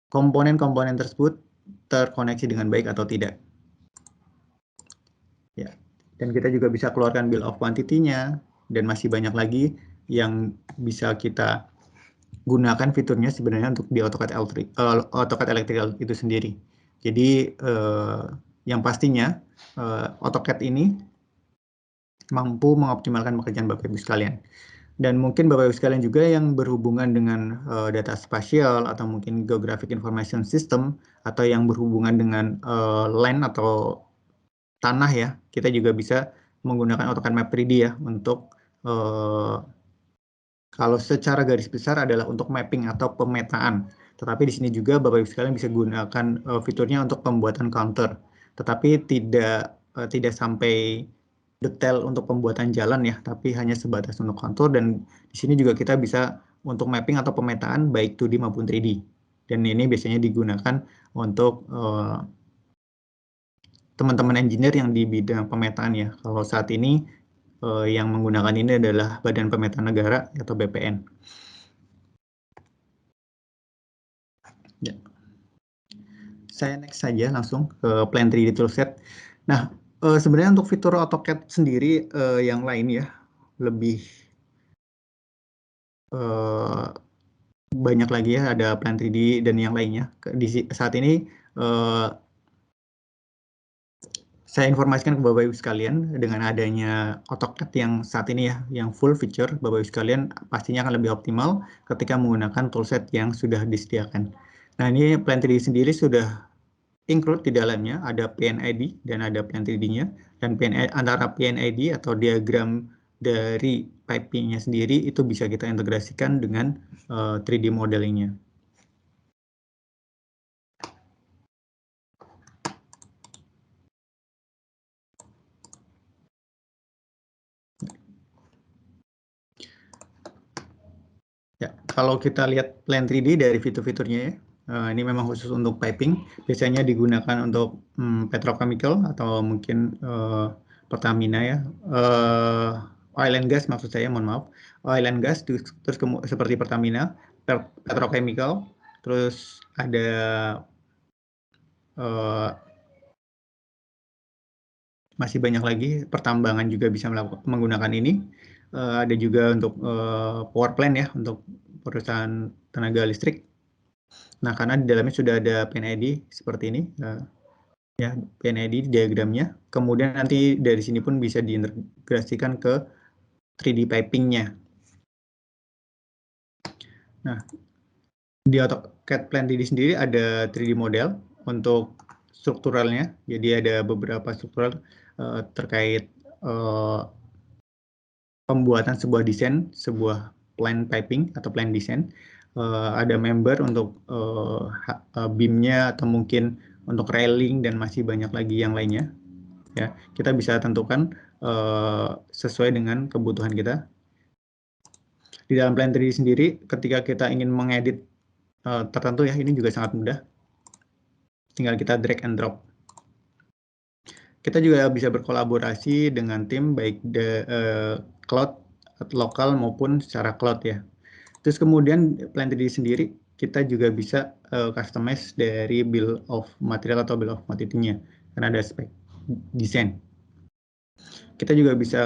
B: komponen-komponen tersebut terkoneksi dengan baik atau tidak. Ya. Dan kita juga bisa keluarkan bill of quantity-nya, dan masih banyak lagi yang bisa kita gunakan fiturnya sebenarnya untuk di AutoCAD Electrical itu sendiri. Jadi yang pastinya AutoCAD ini mampu mengoptimalkan pekerjaan Bapak Ibu sekalian. Dan mungkin Bapak Ibu sekalian juga yang berhubungan dengan data spasial atau mungkin Geographic Information System atau yang berhubungan dengan land atau tanah ya, kita juga bisa menggunakan AutoCAD Map 3D ya untuk kalau secara garis besar adalah untuk mapping atau pemetaan. Tetapi di sini juga Bapak Ibu sekalian bisa gunakan fiturnya untuk pembuatan counter. Tetapi tidak sampai detail untuk pembuatan jalan ya, tapi hanya sebatas untuk kontur. Dan di sini juga kita bisa untuk mapping atau pemetaan baik 2D maupun 3D. Dan ini biasanya digunakan untuk teman-teman engineer yang di bidang pemetaan ya. Kalau saat ini yang menggunakan ini adalah Badan Pemetaan Negara atau BPN. Ya. Saya next saja langsung ke Plan 3D Toolset. Nah, sebenarnya untuk fitur AutoCAD sendiri yang lain ya, lebih banyak lagi ya, ada Plan 3D dan yang lainnya. Saat ini saya informasikan ke Bapak Ibu sekalian dengan adanya AutoCAD yang saat ini ya, yang full feature, Bapak Ibu sekalian pastinya akan lebih optimal ketika menggunakan toolset yang sudah disediakan. Nah, ini Plan 3D sendiri sudah include di dalamnya, ada PNID dan ada Plan 3D-nya, dan antara PNID atau diagram dari piping-nya sendiri itu bisa kita integrasikan dengan 3D modeling-nya. Ya, kalau kita lihat Plan 3D dari fitur-fiturnya ya, ini memang khusus untuk piping, biasanya digunakan untuk petrochemical atau mungkin Pertamina ya, oil and gas maksud saya, mohon maaf, oil and gas, terus seperti Pertamina, petrochemical, terus ada masih banyak lagi, pertambangan juga bisa menggunakan ini. Ada juga untuk power plant ya, untuk perusahaan tenaga listrik. Nah, karena di dalamnya sudah ada PNID seperti ini, ya PNID diagramnya. Kemudian nanti dari sini pun bisa diintegrasikan ke 3D piping-nya. Nah, di AutoCAD Plan 3D sendiri ada 3D model untuk strukturalnya. Jadi ada beberapa struktural terkait pembuatan sebuah desain, sebuah plan piping atau plan design. Ada member untuk beamnya atau mungkin untuk railing dan masih banyak lagi yang lainnya. Ya, kita bisa tentukan sesuai dengan kebutuhan kita. Di dalam Plan 3D sendiri, ketika kita ingin mengedit tertentu ya, ini juga sangat mudah. Tinggal kita drag and drop. Kita juga bisa berkolaborasi dengan tim baik cloud, lokal maupun secara cloud ya. Terus kemudian Plan 3D sendiri kita juga bisa customize dari bill of material atau bill of quantity-nya karena ada spek desain. Kita juga bisa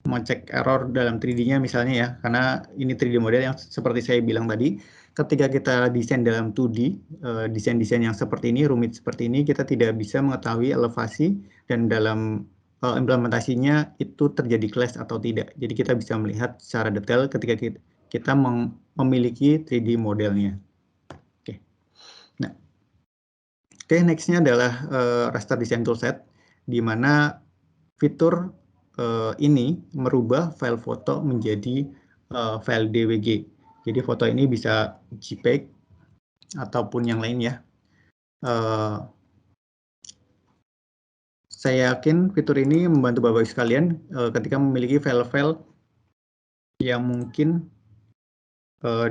B: mengecek error dalam 3D-nya misalnya ya, karena ini 3D model yang seperti saya bilang tadi, ketika kita desain dalam 2D, desain-desain yang seperti ini, rumit seperti ini, kita tidak bisa mengetahui elevasi dan dalam implementasinya itu terjadi clash atau tidak. Jadi kita bisa melihat secara detail ketika kita memiliki 3D modelnya. Oke. Nah, nextnya adalah raster design toolset, di mana fitur ini merubah file foto menjadi file DWG. Jadi foto ini bisa JPEG ataupun yang lain ya. Saya yakin fitur ini membantu Bapak-Ibu sekalian ketika memiliki file-file yang mungkin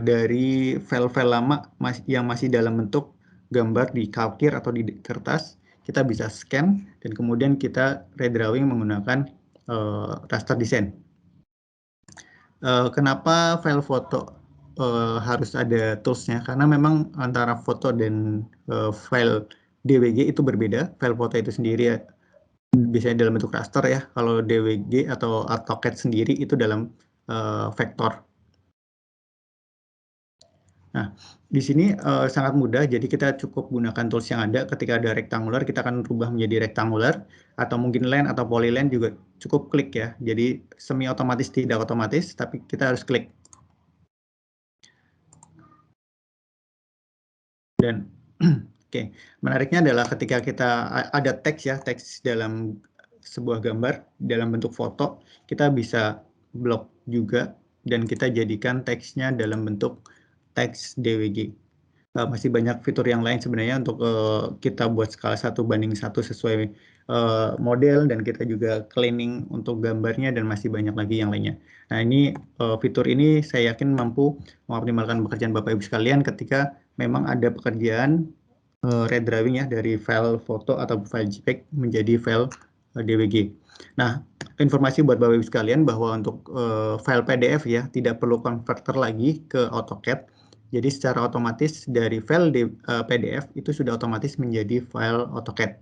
B: dari file-file lama yang masih dalam bentuk gambar di kalkir atau di kertas, kita bisa scan dan kemudian kita redrawing menggunakan raster design. Kenapa file foto harus ada toolsnya? Karena memang antara foto dan file DWG itu berbeda. File foto itu sendiri biasanya dalam bentuk raster ya. Kalau DWG atau AutoCAD sendiri itu dalam vektor. Nah, di sini sangat mudah. Jadi kita cukup gunakan tools yang ada. Ketika ada rektangular, kita akan rubah menjadi rektangular. Atau mungkin line atau polyline juga cukup klik ya. Jadi semi otomatis tidak otomatis, tapi kita harus klik. Dan oke, menariknya adalah ketika kita ada teks ya, teks dalam sebuah gambar dalam bentuk foto, kita bisa blok juga dan kita jadikan teksnya dalam bentuk teks DWG. Masih banyak fitur yang lain sebenarnya untuk kita buat skala 1:1 sesuai model, dan kita juga cleaning untuk gambarnya, dan masih banyak lagi yang lainnya. Nah, ini fitur ini saya yakin mampu mengoptimalkan pekerjaan Bapak Ibu sekalian ketika memang ada pekerjaan redrawing ya dari file foto atau file JPEG menjadi file DWG. Nah, informasi buat Bapak Ibu sekalian bahwa untuk file PDF ya tidak perlu converter lagi ke AutoCAD. Jadi secara otomatis dari file PDF itu sudah otomatis menjadi file AutoCAD.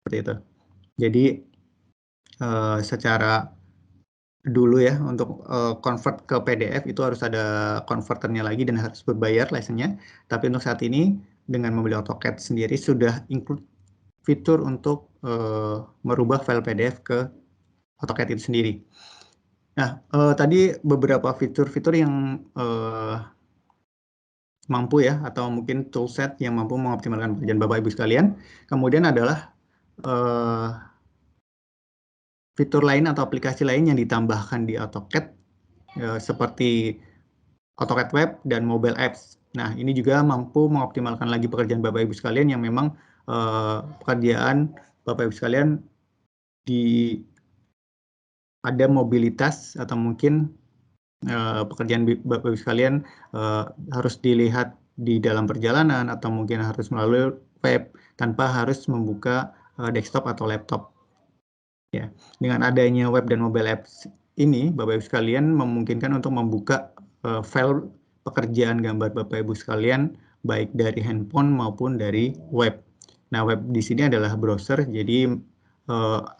B: Seperti itu. Jadi secara dulu ya untuk convert ke PDF itu harus ada converternya lagi dan harus berbayar license-nya. Tapi untuk saat ini dengan membeli AutoCAD sendiri sudah include fitur untuk merubah file PDF ke AutoCAD itu sendiri. Nah, tadi beberapa fitur-fitur yang mampu ya, atau mungkin toolset yang mampu mengoptimalkan pekerjaan Bapak Ibu sekalian. Kemudian adalah fitur lain atau aplikasi lain yang ditambahkan di AutoCAD seperti AutoCAD Web dan mobile apps. Nah, ini juga mampu mengoptimalkan lagi pekerjaan Bapak Ibu sekalian yang memang pekerjaan Bapak Ibu sekalian ada mobilitas atau mungkin pekerjaan Bapak Ibu sekalian harus dilihat di dalam perjalanan atau mungkin harus melalui web tanpa harus membuka desktop atau laptop. Ya, dengan adanya web dan mobile apps ini, Bapak Ibu sekalian memungkinkan untuk membuka file pekerjaan gambar Bapak Ibu sekalian baik dari handphone maupun dari web. Nah, web di sini adalah browser, jadi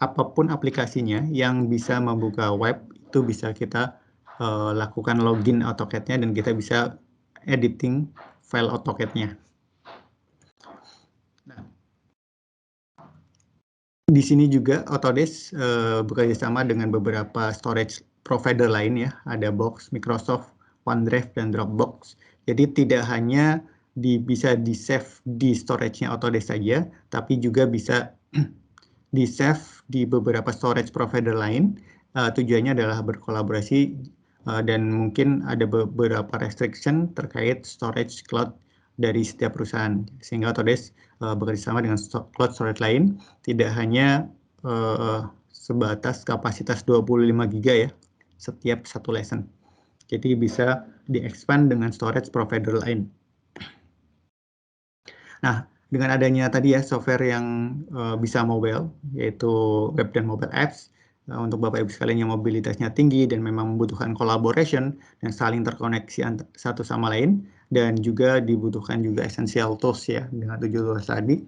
B: apapun aplikasinya yang bisa membuka web itu bisa kita lakukan login AutoCAD-nya dan kita bisa editing file AutoCAD-nya. Nah, di sini juga Autodesk bekerja sama dengan beberapa storage provider lain ya, ada Box, Microsoft, OneDrive, dan Dropbox. Jadi tidak hanya bisa di-save di storage-nya Autodesk saja, tapi juga bisa di-save di beberapa storage provider lain. Tujuannya adalah berkolaborasi dan mungkin ada beberapa restriction terkait storage cloud dari setiap perusahaan, sehingga Autodesk bekerja sama dengan cloud storage lain, tidak hanya sebatas kapasitas 25 GB ya setiap satu license. Jadi bisa di-expand dengan storage provider lain. Nah, dengan adanya tadi ya software yang bisa mobile, yaitu web dan mobile apps, untuk Bapak Ibu sekalian yang mobilitasnya tinggi dan memang membutuhkan collaboration dan saling terkoneksi satu sama lain, dan juga dibutuhkan juga essential tools ya dengan 7 tools tadi,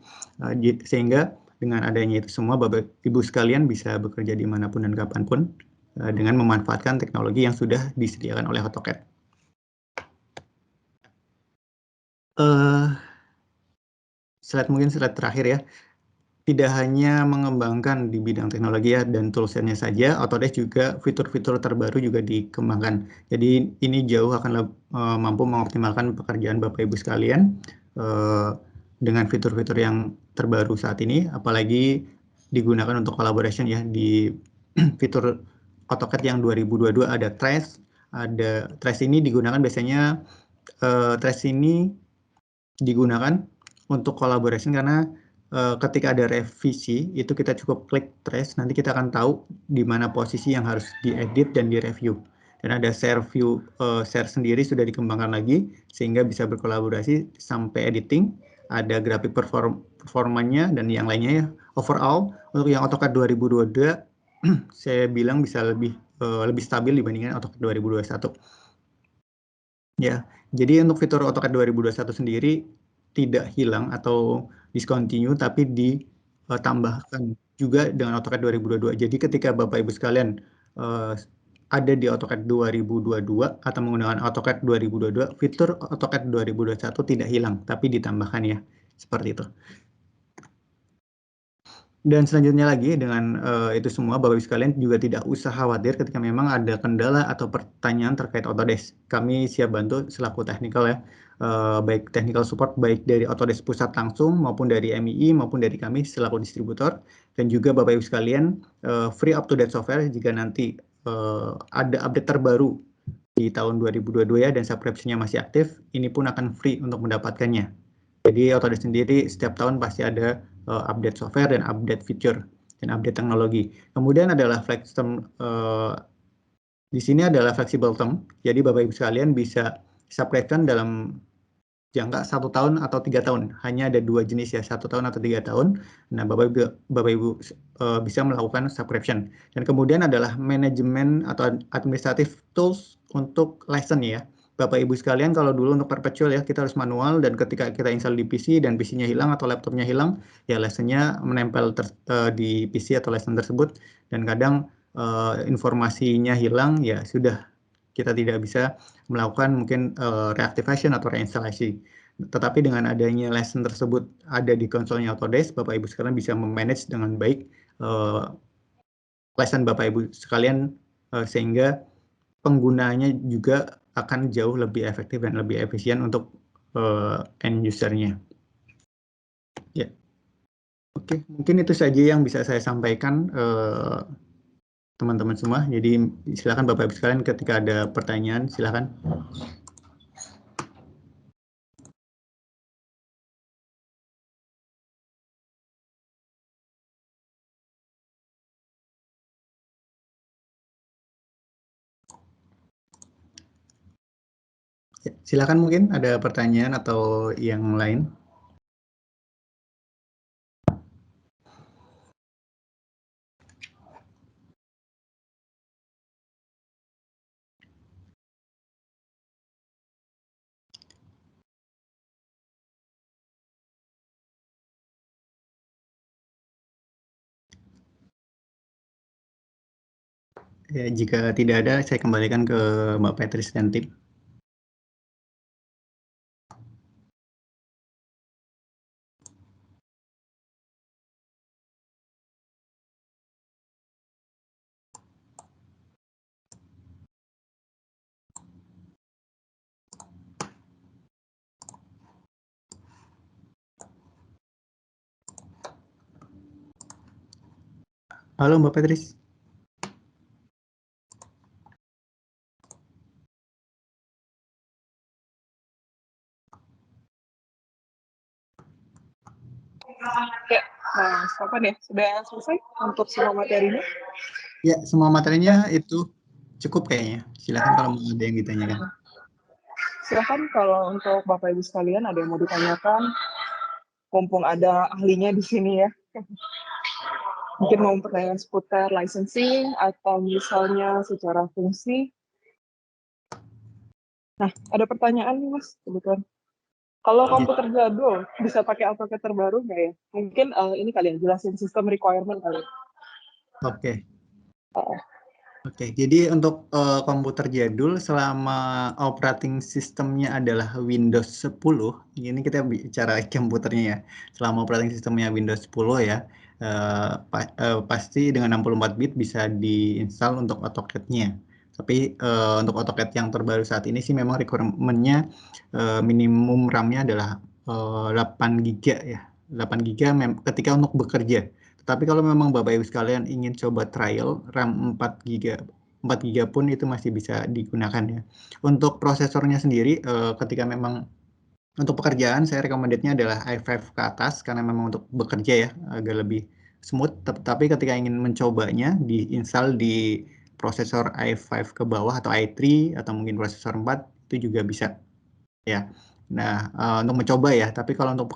B: sehingga dengan adanya itu semua Bapak Ibu sekalian bisa bekerja dimanapun dan kapanpun dengan memanfaatkan teknologi yang sudah disediakan oleh AutoCAD. Mungkin slide terakhir ya. tidak hanya mengembangkan di bidang teknologi ya dan toolsnya saja, Autodesk juga fitur-fitur terbaru juga dikembangkan. Jadi ini jauh akan mampu mengoptimalkan pekerjaan Bapak Ibu sekalian dengan fitur-fitur yang terbaru saat ini, apalagi digunakan untuk collaboration ya di fitur AutoCAD yang 2022 ada Trace. Trace ini digunakan biasanya Trace ini digunakan untuk collaboration karena ketika ada revisi itu kita cukup klik Trace, nanti kita akan tahu di mana posisi yang harus diedit dan direview. Dan ada share view, share sendiri sudah dikembangkan lagi sehingga bisa berkolaborasi sampai editing, ada grafik performanya dan yang lainnya ya. Overall untuk yang AutoCAD 2022 saya bilang bisa lebih stabil dibandingkan AutoCAD 2021. Ya, jadi untuk fitur AutoCAD 2021 sendiri tidak hilang atau discontinue, tapi ditambahkan juga dengan AutoCAD 2022. Jadi ketika Bapak Ibu sekalian ada di AutoCAD 2022 atau menggunakan AutoCAD 2022, fitur AutoCAD 2021 tidak hilang, tapi ditambahkan ya, seperti itu. Dan selanjutnya lagi dengan itu semua Bapak Ibu sekalian juga tidak usah khawatir ketika memang ada kendala atau pertanyaan terkait Autodesk. Kami siap bantu selaku technical ya, baik technical support baik dari Autodesk pusat langsung maupun dari MII maupun dari kami selaku distributor. Dan juga Bapak Ibu sekalian free up to date software jika nanti ada update terbaru di tahun 2022 ya dan subscription-nya masih aktif, ini pun akan free untuk mendapatkannya. Jadi Autodesk sendiri setiap tahun pasti ada update software dan update feature dan update teknologi. Kemudian adalah flex term, di sini adalah flexible term. Jadi Bapak Ibu sekalian bisa subscribe dalam jangka 1 tahun atau 3 tahun. Hanya ada 2 jenis ya, 1 tahun atau 3 tahun. Nah Bapak Ibu bisa melakukan subscription. Dan kemudian adalah manajemen atau administrative tools untuk license ya. Bapak Ibu sekalian kalau dulu untuk perpetual ya kita harus manual dan ketika kita install di PC dan PC-nya hilang atau laptopnya hilang ya license-nya menempel di PC atau license tersebut dan kadang informasinya hilang ya sudah kita tidak bisa melakukan mungkin reactivation atau reinstalasi. Tetapi dengan adanya lesson tersebut ada di konsolnya Autodesk, Bapak Ibu sekalian bisa memanage dengan baik lesson Bapak Ibu sekalian sehingga penggunanya juga akan jauh lebih efektif dan lebih efisien untuk end user-nya. Ya. Oke, mungkin itu saja yang bisa saya sampaikan teman-teman semua. Jadi silakan Bapak Ibu sekalian ketika ada pertanyaan silakan. Ya, silakan mungkin ada pertanyaan atau yang lain. Ya, jika tidak ada, saya kembalikan ke Mbak Petris dan tim. Halo Mbak Petris.
A: Ya, nah, kapan ya? Sudah selesai untuk semua materinya?
B: Ya, semua materinya itu cukup kayaknya. Silakan kalau mau ada yang ditanyakan.
A: Silahkan kalau untuk Bapak Ibu sekalian ada yang mau ditanyakan, mumpung ada ahlinya di sini ya. Mungkin mau pertanyaan seputar licensing atau misalnya secara fungsi. Nah, ada pertanyaan nih Mas, kebetulan. Kalau komputer jadul bisa pakai AutoCAD terbaru nggak ya? Mungkin ini kali ya, jelasin sistem requirement kali.
B: Oke. Oke, jadi untuk komputer jadul selama operating sistemnya adalah Windows 10, ini kita bicara komputernya ya. Selama operating sistemnya Windows 10 ya, pasti dengan 64 bit bisa diinstal untuk AutoCAD-nya. Tapi untuk AutoCAD yang terbaru saat ini sih memang requirement-nya minimum RAM-nya adalah 8 GB ya. 8 GB ketika untuk bekerja. Tapi kalau memang Bapak Ibu sekalian ingin coba trial RAM 4 GB pun itu masih bisa digunakan ya. Untuk prosesornya sendiri ketika memang untuk pekerjaan saya recommended-nya adalah i5 ke atas karena memang untuk bekerja ya agak lebih smooth. Tapi ketika ingin mencobanya diinstal di prosesor i5 ke bawah atau i3 atau mungkin prosesor 4 itu juga bisa ya. Nah, untuk mencoba ya, tapi kalau untuk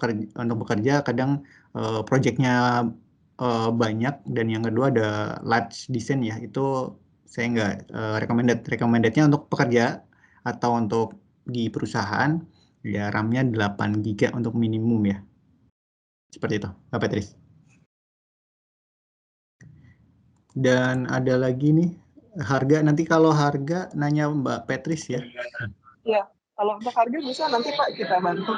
B: bekerja kadang projectnya banyak dan yang kedua ada large design ya, itu saya nggak recommendednya untuk pekerja atau untuk di perusahaan ya RAM-nya 8 GB untuk minimum ya. Seperti itu, Pak Petris. Dan ada lagi nih harga, nanti kalau harga nanya Mbak Petris ya.
A: Ya, kalau untuk harga bisa nanti Pak kita bantu.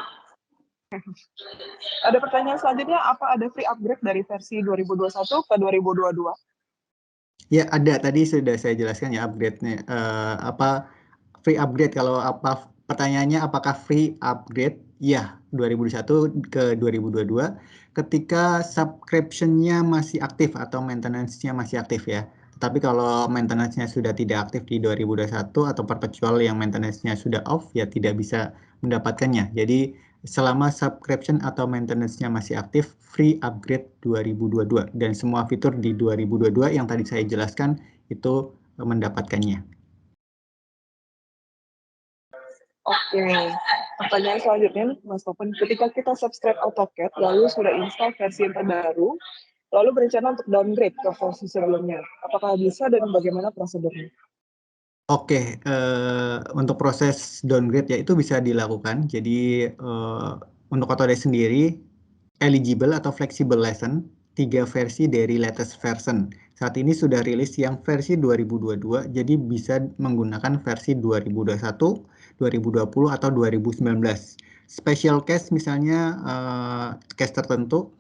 A: Ada pertanyaan selanjutnya, apa ada free upgrade dari versi 2021 ke 2022?
B: Ya ada, tadi sudah saya jelaskan ya upgrade-nya. Apa free upgrade, kalau apa pertanyaannya apakah free upgrade? Ya, 2021 ke 2022 ketika subscription-nya masih aktif atau maintenance-nya masih aktif ya. Tapi kalau maintenance-nya sudah tidak aktif di 2021 atau perpetual yang maintenance-nya sudah off ya tidak bisa mendapatkannya. Jadi selama subscription atau maintenance-nya masih aktif, free upgrade 2022 dan semua fitur di 2022 yang tadi saya jelaskan itu mendapatkannya.
A: Oke, pertanyaan selanjutnya Mas Topen, ketika kita subscribe AutoCAD lalu sudah install versi yang terbaru, lalu berencana untuk downgrade ke versi sebelumnya, apakah bisa dan bagaimana prosedurnya?
B: Oke, untuk proses downgrade ya itu bisa dilakukan. Jadi untuk Autodesk sendiri eligible atau flexible license 3 versi dari latest version. Saat ini sudah rilis yang versi 2022, jadi bisa menggunakan versi 2021, 2020 atau 2019. Special case misalnya case tertentu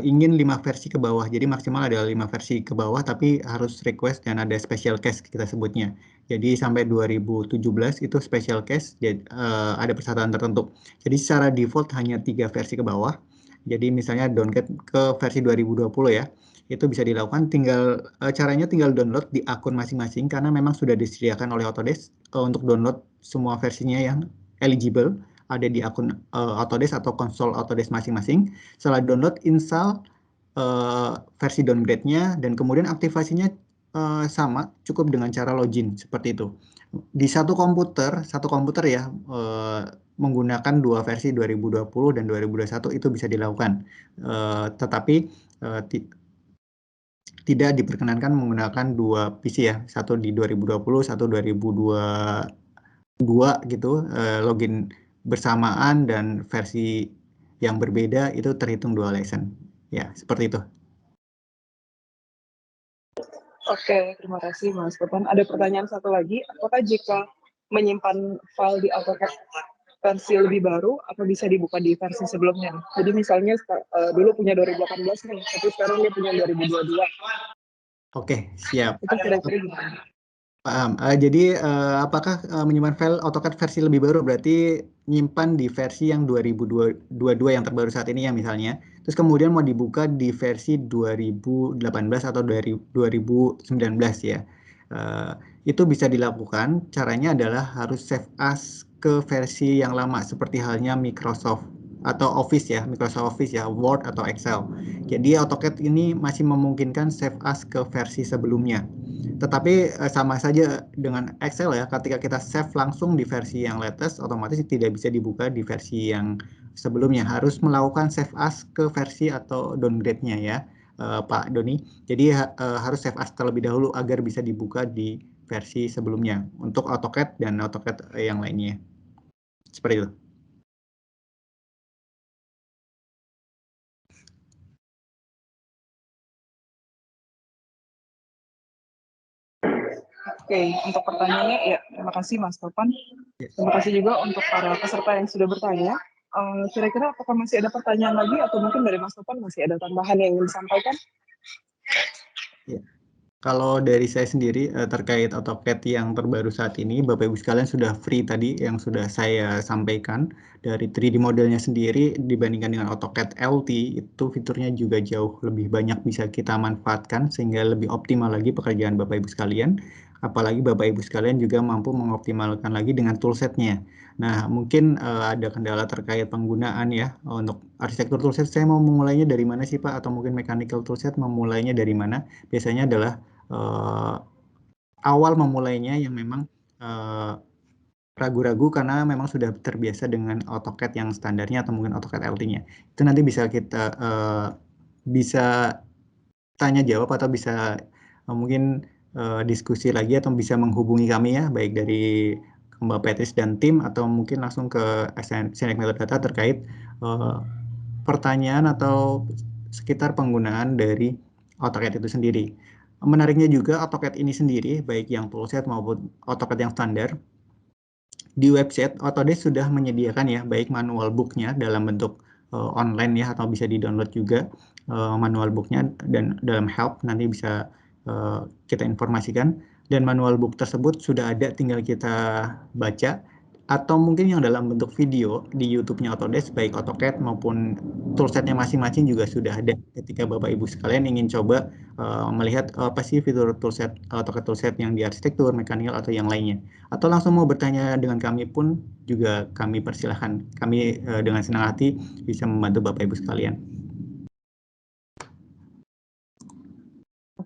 B: ingin 5 versi ke bawah. Jadi maksimal adalah 5 versi ke bawah tapi harus request dan ada special case kita sebutnya. Jadi sampai 2017 itu special case, jadi, ada persyaratan tertentu. Jadi secara default hanya 3 versi ke bawah. Jadi misalnya downgrade ke versi 2020 ya, itu bisa dilakukan caranya tinggal download di akun masing-masing karena memang sudah disediakan oleh Autodesk untuk download semua versinya yang eligible ada di akun Autodesk atau konsol Autodesk masing-masing. Setelah download, install versi downgrade-nya dan kemudian aktivasinya sama, cukup dengan cara login seperti itu. Di satu komputer ya menggunakan dua versi 2020 dan 2021 itu bisa dilakukan. Tetapi tidak diperkenankan menggunakan dua PC ya, satu di 2020, satu 2022 gitu, login bersamaan dan versi yang berbeda itu terhitung dua license. Ya, seperti itu.
A: Oke, terima kasih Mas Topen. Ada pertanyaan satu lagi, apakah jika menyimpan file di AutoCAD versi lebih baru, apa bisa dibuka di versi sebelumnya? Jadi misalnya dulu punya 2018 nih, tapi sekarang dia punya 2022.
B: Oke, siap.
A: Itu kira-kira gimana?
B: Paham. Jadi apakah menyimpan file AutoCAD versi lebih baru berarti nyimpan di versi yang 2022 yang terbaru saat ini ya misalnya. Terus kemudian mau dibuka di versi 2018 atau dari 2019 ya. Eh, itu bisa dilakukan. Caranya adalah harus save as ke versi yang lama seperti halnya Microsoft atau Office ya, Microsoft Office ya, Word atau Excel. Jadi AutoCAD ini masih memungkinkan save as ke versi sebelumnya. Tetapi sama saja dengan Excel ya, ketika kita save langsung di versi yang latest, otomatis tidak bisa dibuka di versi yang sebelumnya. Harus melakukan save as ke versi atau downgrade-nya ya, Pak Doni. Jadi harus save as terlebih dahulu agar bisa dibuka di versi sebelumnya untuk AutoCAD dan AutoCAD yang lainnya. Seperti itu.
A: Oke, untuk pertanyaannya ya terima kasih Mas Topan. Terima kasih juga untuk para peserta yang sudah bertanya. Kira-kira apakah masih ada pertanyaan lagi atau mungkin dari Mas Topan masih ada tambahan yang ingin disampaikan?
B: Ya. Kalau dari saya sendiri terkait AutoCAD yang terbaru saat ini, Bapak Ibu sekalian sudah free tadi yang sudah saya sampaikan. Dari 3D modelnya sendiri dibandingkan dengan AutoCAD LT, itu fiturnya juga jauh lebih banyak bisa kita manfaatkan sehingga lebih optimal lagi pekerjaan Bapak Ibu sekalian. Apalagi Bapak Ibu sekalian juga mampu mengoptimalkan lagi dengan toolsetnya. Nah, mungkin ada kendala terkait penggunaan ya. Untuk arsitektur toolset saya mau memulainya dari mana sih Pak? Atau mungkin mechanical toolset memulainya dari mana? Biasanya adalah awal memulainya yang memang ragu-ragu karena memang sudah terbiasa dengan AutoCAD yang standarnya atau mungkin AutoCAD LT-nya. Itu nanti bisa kita bisa tanya jawab atau bisa mungkin diskusi lagi atau bisa menghubungi kami ya, baik dari Mbak Petris dan tim atau mungkin langsung ke Scenic Metadata terkait pertanyaan atau sekitar penggunaan dari AutoCAD itu sendiri. Menariknya juga AutoCAD ini sendiri, baik yang toolset maupun AutoCAD yang standar, di website Autodesk sudah menyediakan ya, baik manual booknya dalam bentuk online ya, atau bisa di-download juga manual booknya, dan dalam help nanti bisa kita informasikan. Dan manual book tersebut sudah ada, tinggal kita baca. Atau mungkin yang dalam bentuk video di YouTube-nya Autodesk, baik AutoCAD maupun toolsetnya masing-masing juga sudah ada. Ketika Bapak Ibu sekalian ingin coba melihat apa sih fitur toolset AutoCAD toolset yang di arsitektur, mekanikal atau yang lainnya. Atau langsung mau bertanya dengan kami pun juga kami persilahkan. Kami dengan senang hati bisa membantu Bapak Ibu sekalian.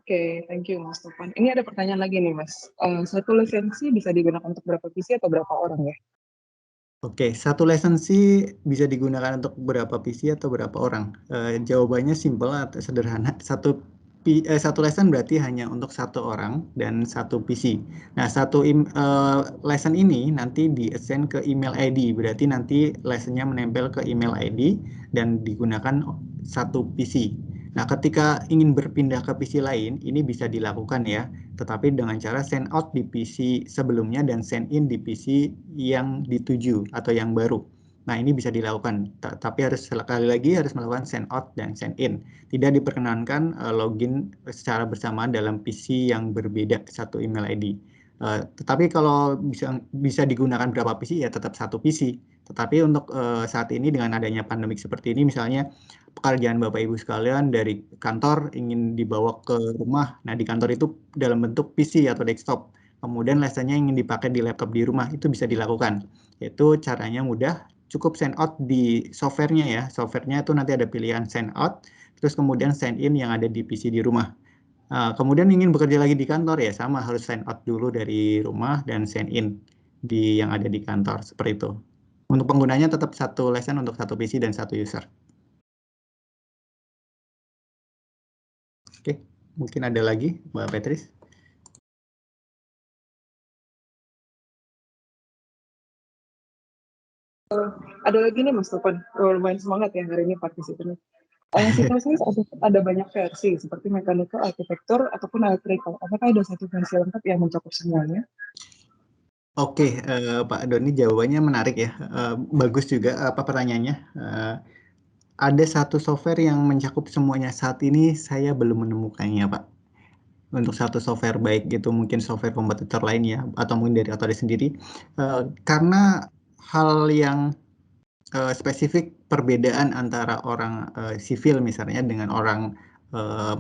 A: Oke, thank you Mas Topan. Ini ada pertanyaan lagi nih Mas. Satu lisensi bisa digunakan untuk berapa PC atau berapa orang ya?
B: Oke, satu lisensi bisa digunakan untuk berapa PC atau berapa orang? Jawabannya simpel atau sederhana. Satu lesson berarti hanya untuk satu orang dan satu PC. Nah, lesson ini nanti di-assign ke email ID. Berarti nanti lessonnya menempel ke email ID dan digunakan satu PC. Nah, ketika ingin berpindah ke PC lain, ini bisa dilakukan ya, tetapi dengan cara send out di PC sebelumnya dan send in di PC yang dituju atau yang baru. Nah, ini bisa dilakukan, tapi harus sekali lagi harus melakukan send out dan send in. Tidak diperkenankan login secara bersamaan dalam PC yang berbeda satu email ID. Tetapi kalau bisa digunakan berapa PC ya tetap satu PC. Tetapi untuk saat ini dengan adanya pandemik seperti ini, misalnya pekerjaan Bapak Ibu sekalian dari kantor ingin dibawa ke rumah. Nah, di kantor itu dalam bentuk PC atau desktop. Kemudian lessonnya ingin dipakai di laptop di rumah, itu bisa dilakukan. Yaitu caranya mudah, cukup send out di softwarenya ya. Softwarenya itu nanti ada pilihan send out, terus kemudian send in yang ada di PC di rumah. Kemudian ingin bekerja lagi di kantor ya sama, harus send out dulu dari rumah dan send in di yang ada di kantor, seperti itu. Untuk penggunanya tetap satu lesson untuk satu PC dan satu user. Oke, mungkin ada lagi, Mbak Petris.
A: Ada lagi nih Mas Topan, lumayan semangat ya hari ini partisipannya. Siklusnya ada banyak versi, seperti mechanical, arsitektur, ataupun electrical. Apakah ada satu versi lengkap yang mencakup semuanya?
B: Oke, Pak Doni, jawabannya menarik ya. Bagus juga apa pertanyaannya. Ada satu software yang mencakup semuanya. Saat ini saya belum menemukannya, Pak. Untuk satu software, baik itu mungkin software kompetitor lain ya, atau mungkin dari Autodesk sendiri. Karena hal yang spesifik perbedaan antara orang sivil misalnya dengan orang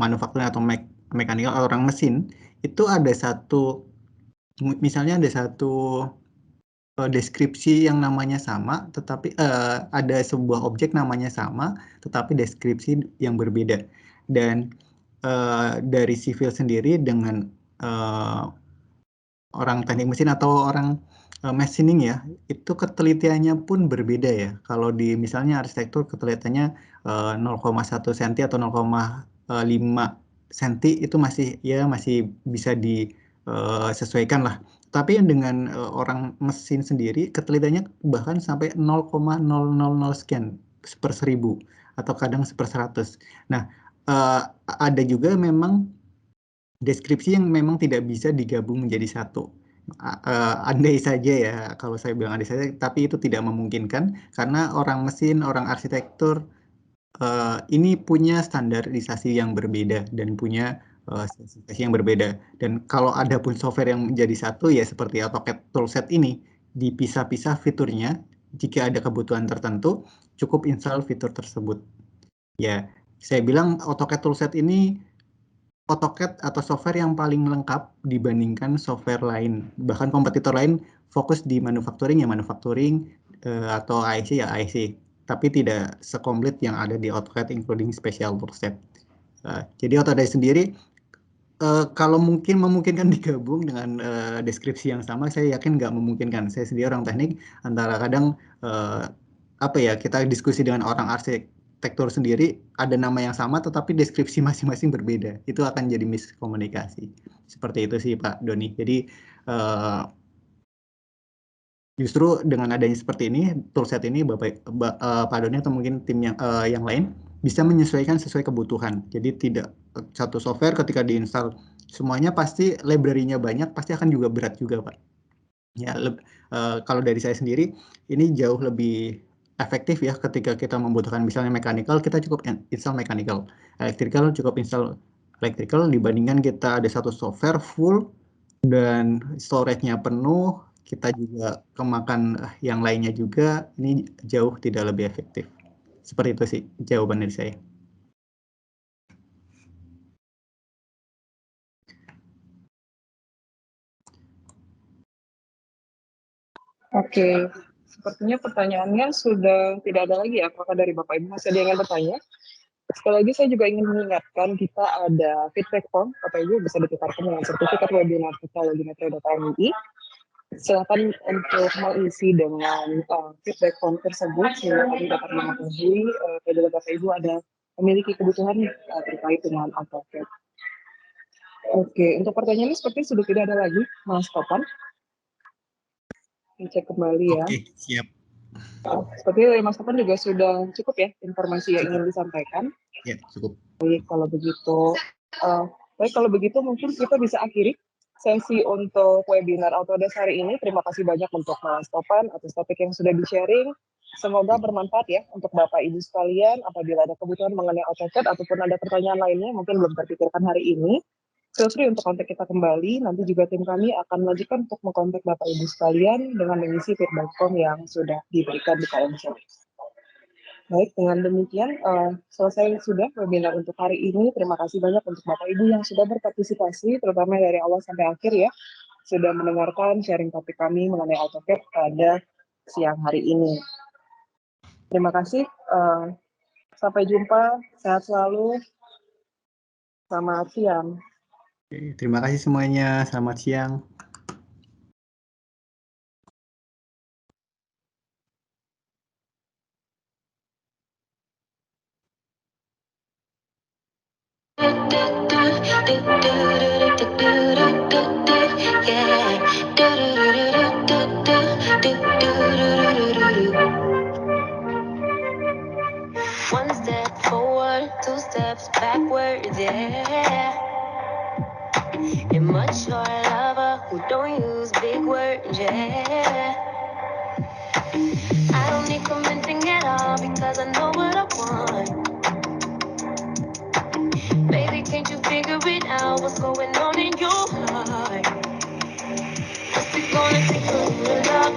B: manufaktur atau mekanikal atau orang mesin, itu ada satu, misalnya ada satu deskripsi yang namanya sama, tetapi ada sebuah objek namanya sama, tetapi deskripsi yang berbeda. Dan dari sivil sendiri dengan orang teknik mesin atau orang machining ya, itu ketelitiannya pun berbeda ya. Kalau di misalnya arsitektur ketelitiannya 0,1 cm atau 0,5 cm itu masih bisa disesuaikan lah. Tapi dengan orang mesin sendiri ketelitiannya bahkan sampai 0,000 sekian per 1000 atau kadang per 100. Nah, ada juga memang deskripsi yang memang tidak bisa digabung menjadi satu. Andai saja ya, kalau saya bilang andai saja, tapi itu tidak memungkinkan karena orang mesin, orang arsitektur ini punya standarisasi yang berbeda dan punya spesifikasi yang berbeda. Dan kalau ada pun software yang menjadi satu ya seperti AutoCAD toolset ini dipisah-pisah fiturnya. Jika ada kebutuhan tertentu, cukup install fitur tersebut. Ya, saya bilang AutoCAD toolset ini AutoCAD atau software yang paling lengkap dibandingkan software lain. Bahkan kompetitor lain fokus di manufacturing ya manufacturing, atau IC ya IC. Tapi tidak sekomplit yang ada di AutoCAD including special toolset. Jadi AutoCAD sendiri kalau mungkin memungkinkan digabung dengan deskripsi yang sama, saya yakin nggak memungkinkan. Saya sendiri orang teknik, antara kadang apa ya kita diskusi dengan orang arsitektur sendiri, ada nama yang sama tetapi deskripsi masing-masing berbeda. Itu akan jadi miskomunikasi. Seperti itu sih Pak Doni. Jadi justru dengan adanya seperti ini, toolset ini Pak Doni atau mungkin tim yang lain bisa menyesuaikan sesuai kebutuhan. Jadi tidak satu software ketika diinstal semuanya pasti library-nya banyak, pasti akan juga berat juga Pak. Ya, kalau dari saya sendiri ini jauh lebih efektif ya ketika kita membutuhkan misalnya mechanical, kita cukup install mechanical, electrical cukup install electrical dibandingkan kita ada satu software full dan storage-nya penuh, kita juga kemakan yang lainnya juga, ini jauh tidak lebih efektif. Seperti itu sih jawaban dari saya.
A: Oke, sepertinya pertanyaannya sudah tidak ada lagi ya. Apakah dari Bapak Ibu masih ada yang ingin bertanya? Sekali lagi saya juga ingin mengingatkan kita ada feedback form. Bapak Ibu bisa ditukarkan dengan sertifikat webinar teknologi metro.mui. Silakan untuk mengisi dengan feedback form tersebut sehingga kami dapat mengetahui apabila Bapak Ibu ada memiliki kebutuhan terkait dengan AutoCAD. Oke, untuk pertanyaannya seperti sudah tidak ada lagi, Mas Topan. Cek kembali ya.
B: Oke, siap.
A: Seperti Mas Topan juga sudah cukup ya informasi yang ingin disampaikan.
B: Ya, cukup.
A: Baik, kalau begitu mungkin kita bisa akhiri sesi untuk webinar Autodesk hari ini. Terima kasih banyak untuk Mas Topan atas topik yang sudah di-sharing. Semoga bermanfaat ya untuk Bapak Ibu sekalian. Apabila ada kebutuhan mengenai AutoCAD ataupun ada pertanyaan lainnya mungkin belum terpikirkan hari ini, feel free untuk kontak kita kembali. Nanti juga tim kami akan melanjutkan untuk mengkontak Bapak Ibu sekalian dengan mengisi feedback form yang sudah diberikan di kolom chat. Baik, dengan demikian selesai sudah webinar untuk hari ini. Terima kasih banyak untuk Bapak Ibu yang sudah berpartisipasi, terutama dari awal sampai akhir ya, sudah mendengarkan sharing topik kami mengenai AutoCAD pada siang hari ini. Terima kasih. Sampai jumpa. Sehat selalu. Selamat siang.
B: Terima kasih semuanya. Selamat siang.
C: One step forward, two steps backwards, yeah. And much more lover who don't use big words, yeah. I don't need convincing at all because I know what I want. Baby, can't you figure it out? What's going on in your heart? What's it gonna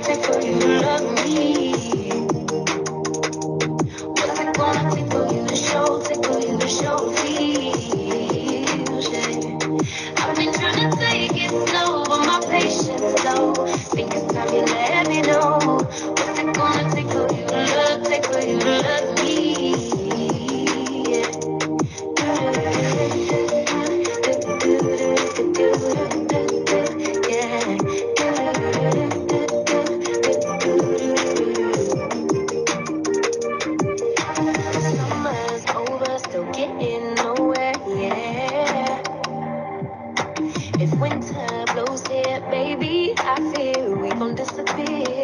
C: take for you to love me? What's it gonna take for you to show feels, yeah. I've been trying to take it slow, but my patience low. Think it's time you let me know. What's it gonna take for you to love me? Yeah. Summer's over, still getting nowhere, yeah. If winter blows here, baby, I fear we gon' disappear.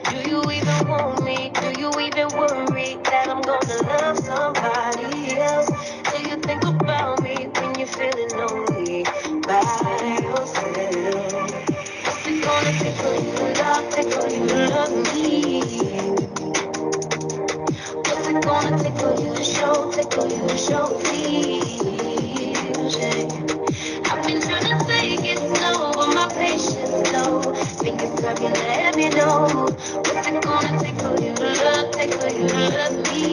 C: Do you even want me? Do you even worry that I'm gonna love somebody else? Do you think about me when you're feeling lonely? love, take for you to love me. What's it gonna take for you to show, please? Yeah. I've been trying to take it slow, but my patience low. Think it's time you let me know. What's it gonna take for you to love me?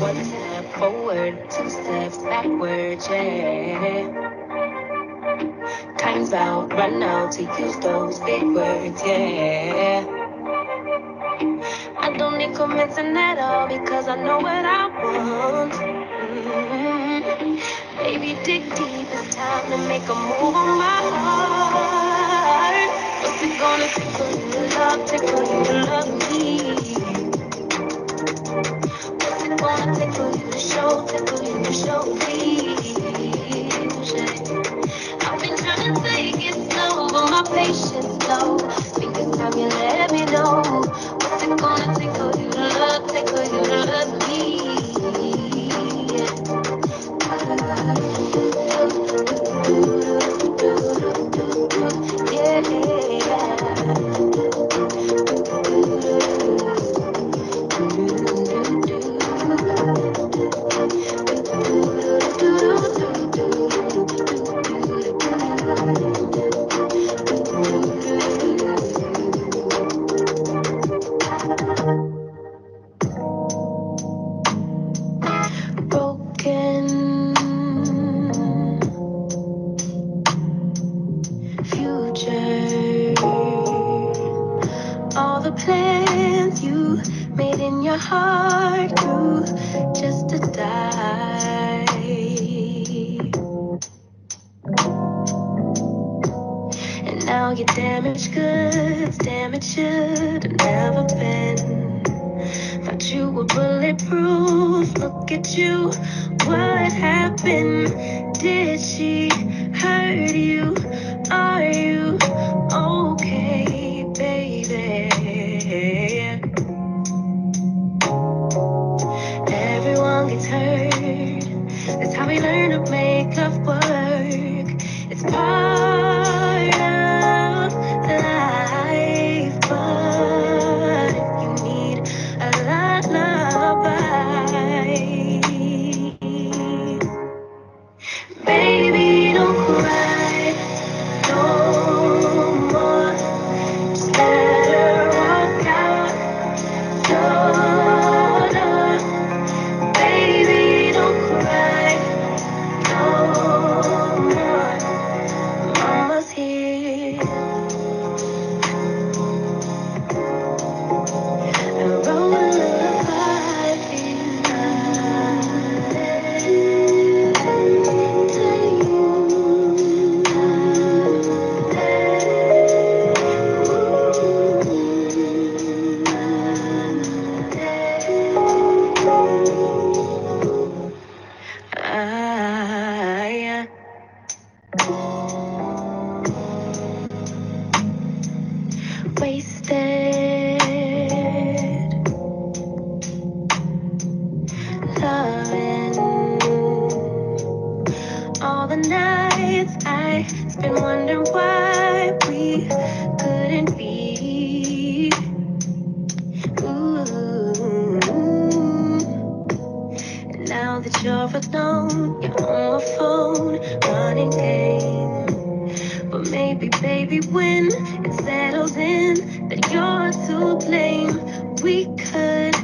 C: One step forward, two steps backwards, yeah. Time's out, run out to use those big words, yeah. I don't need convincing at all because I know what I want. Baby, dig deep, it's time to make a move on my heart. What's it gonna take for you to love, me? What's it gonna take for you to show, please? I've been trying to take it slow, but my patience low. Think it's time you let me know. What's it gonna take for you to love me? Broken future, all the plans you made in your heart grew just to die. And now your damaged goods, damaged should have never been. Thought you were bulletproof, look at you, what happened? Did she hurt you? Are you okay, baby? Everyone gets hurt, that's how we learn to make love work. It's part of life, but you need a lullaby. Baby, don't cry no more. Just let her walk out your door. Baby, don't cry no more. Mama's here. And roll a lullaby yeah. Wasted loving all the nights I spent wondering why we couldn't be. Ooh. And now that you're alone, you're on my phone, running game. But maybe, baby, when it settles in that you're to blame, we could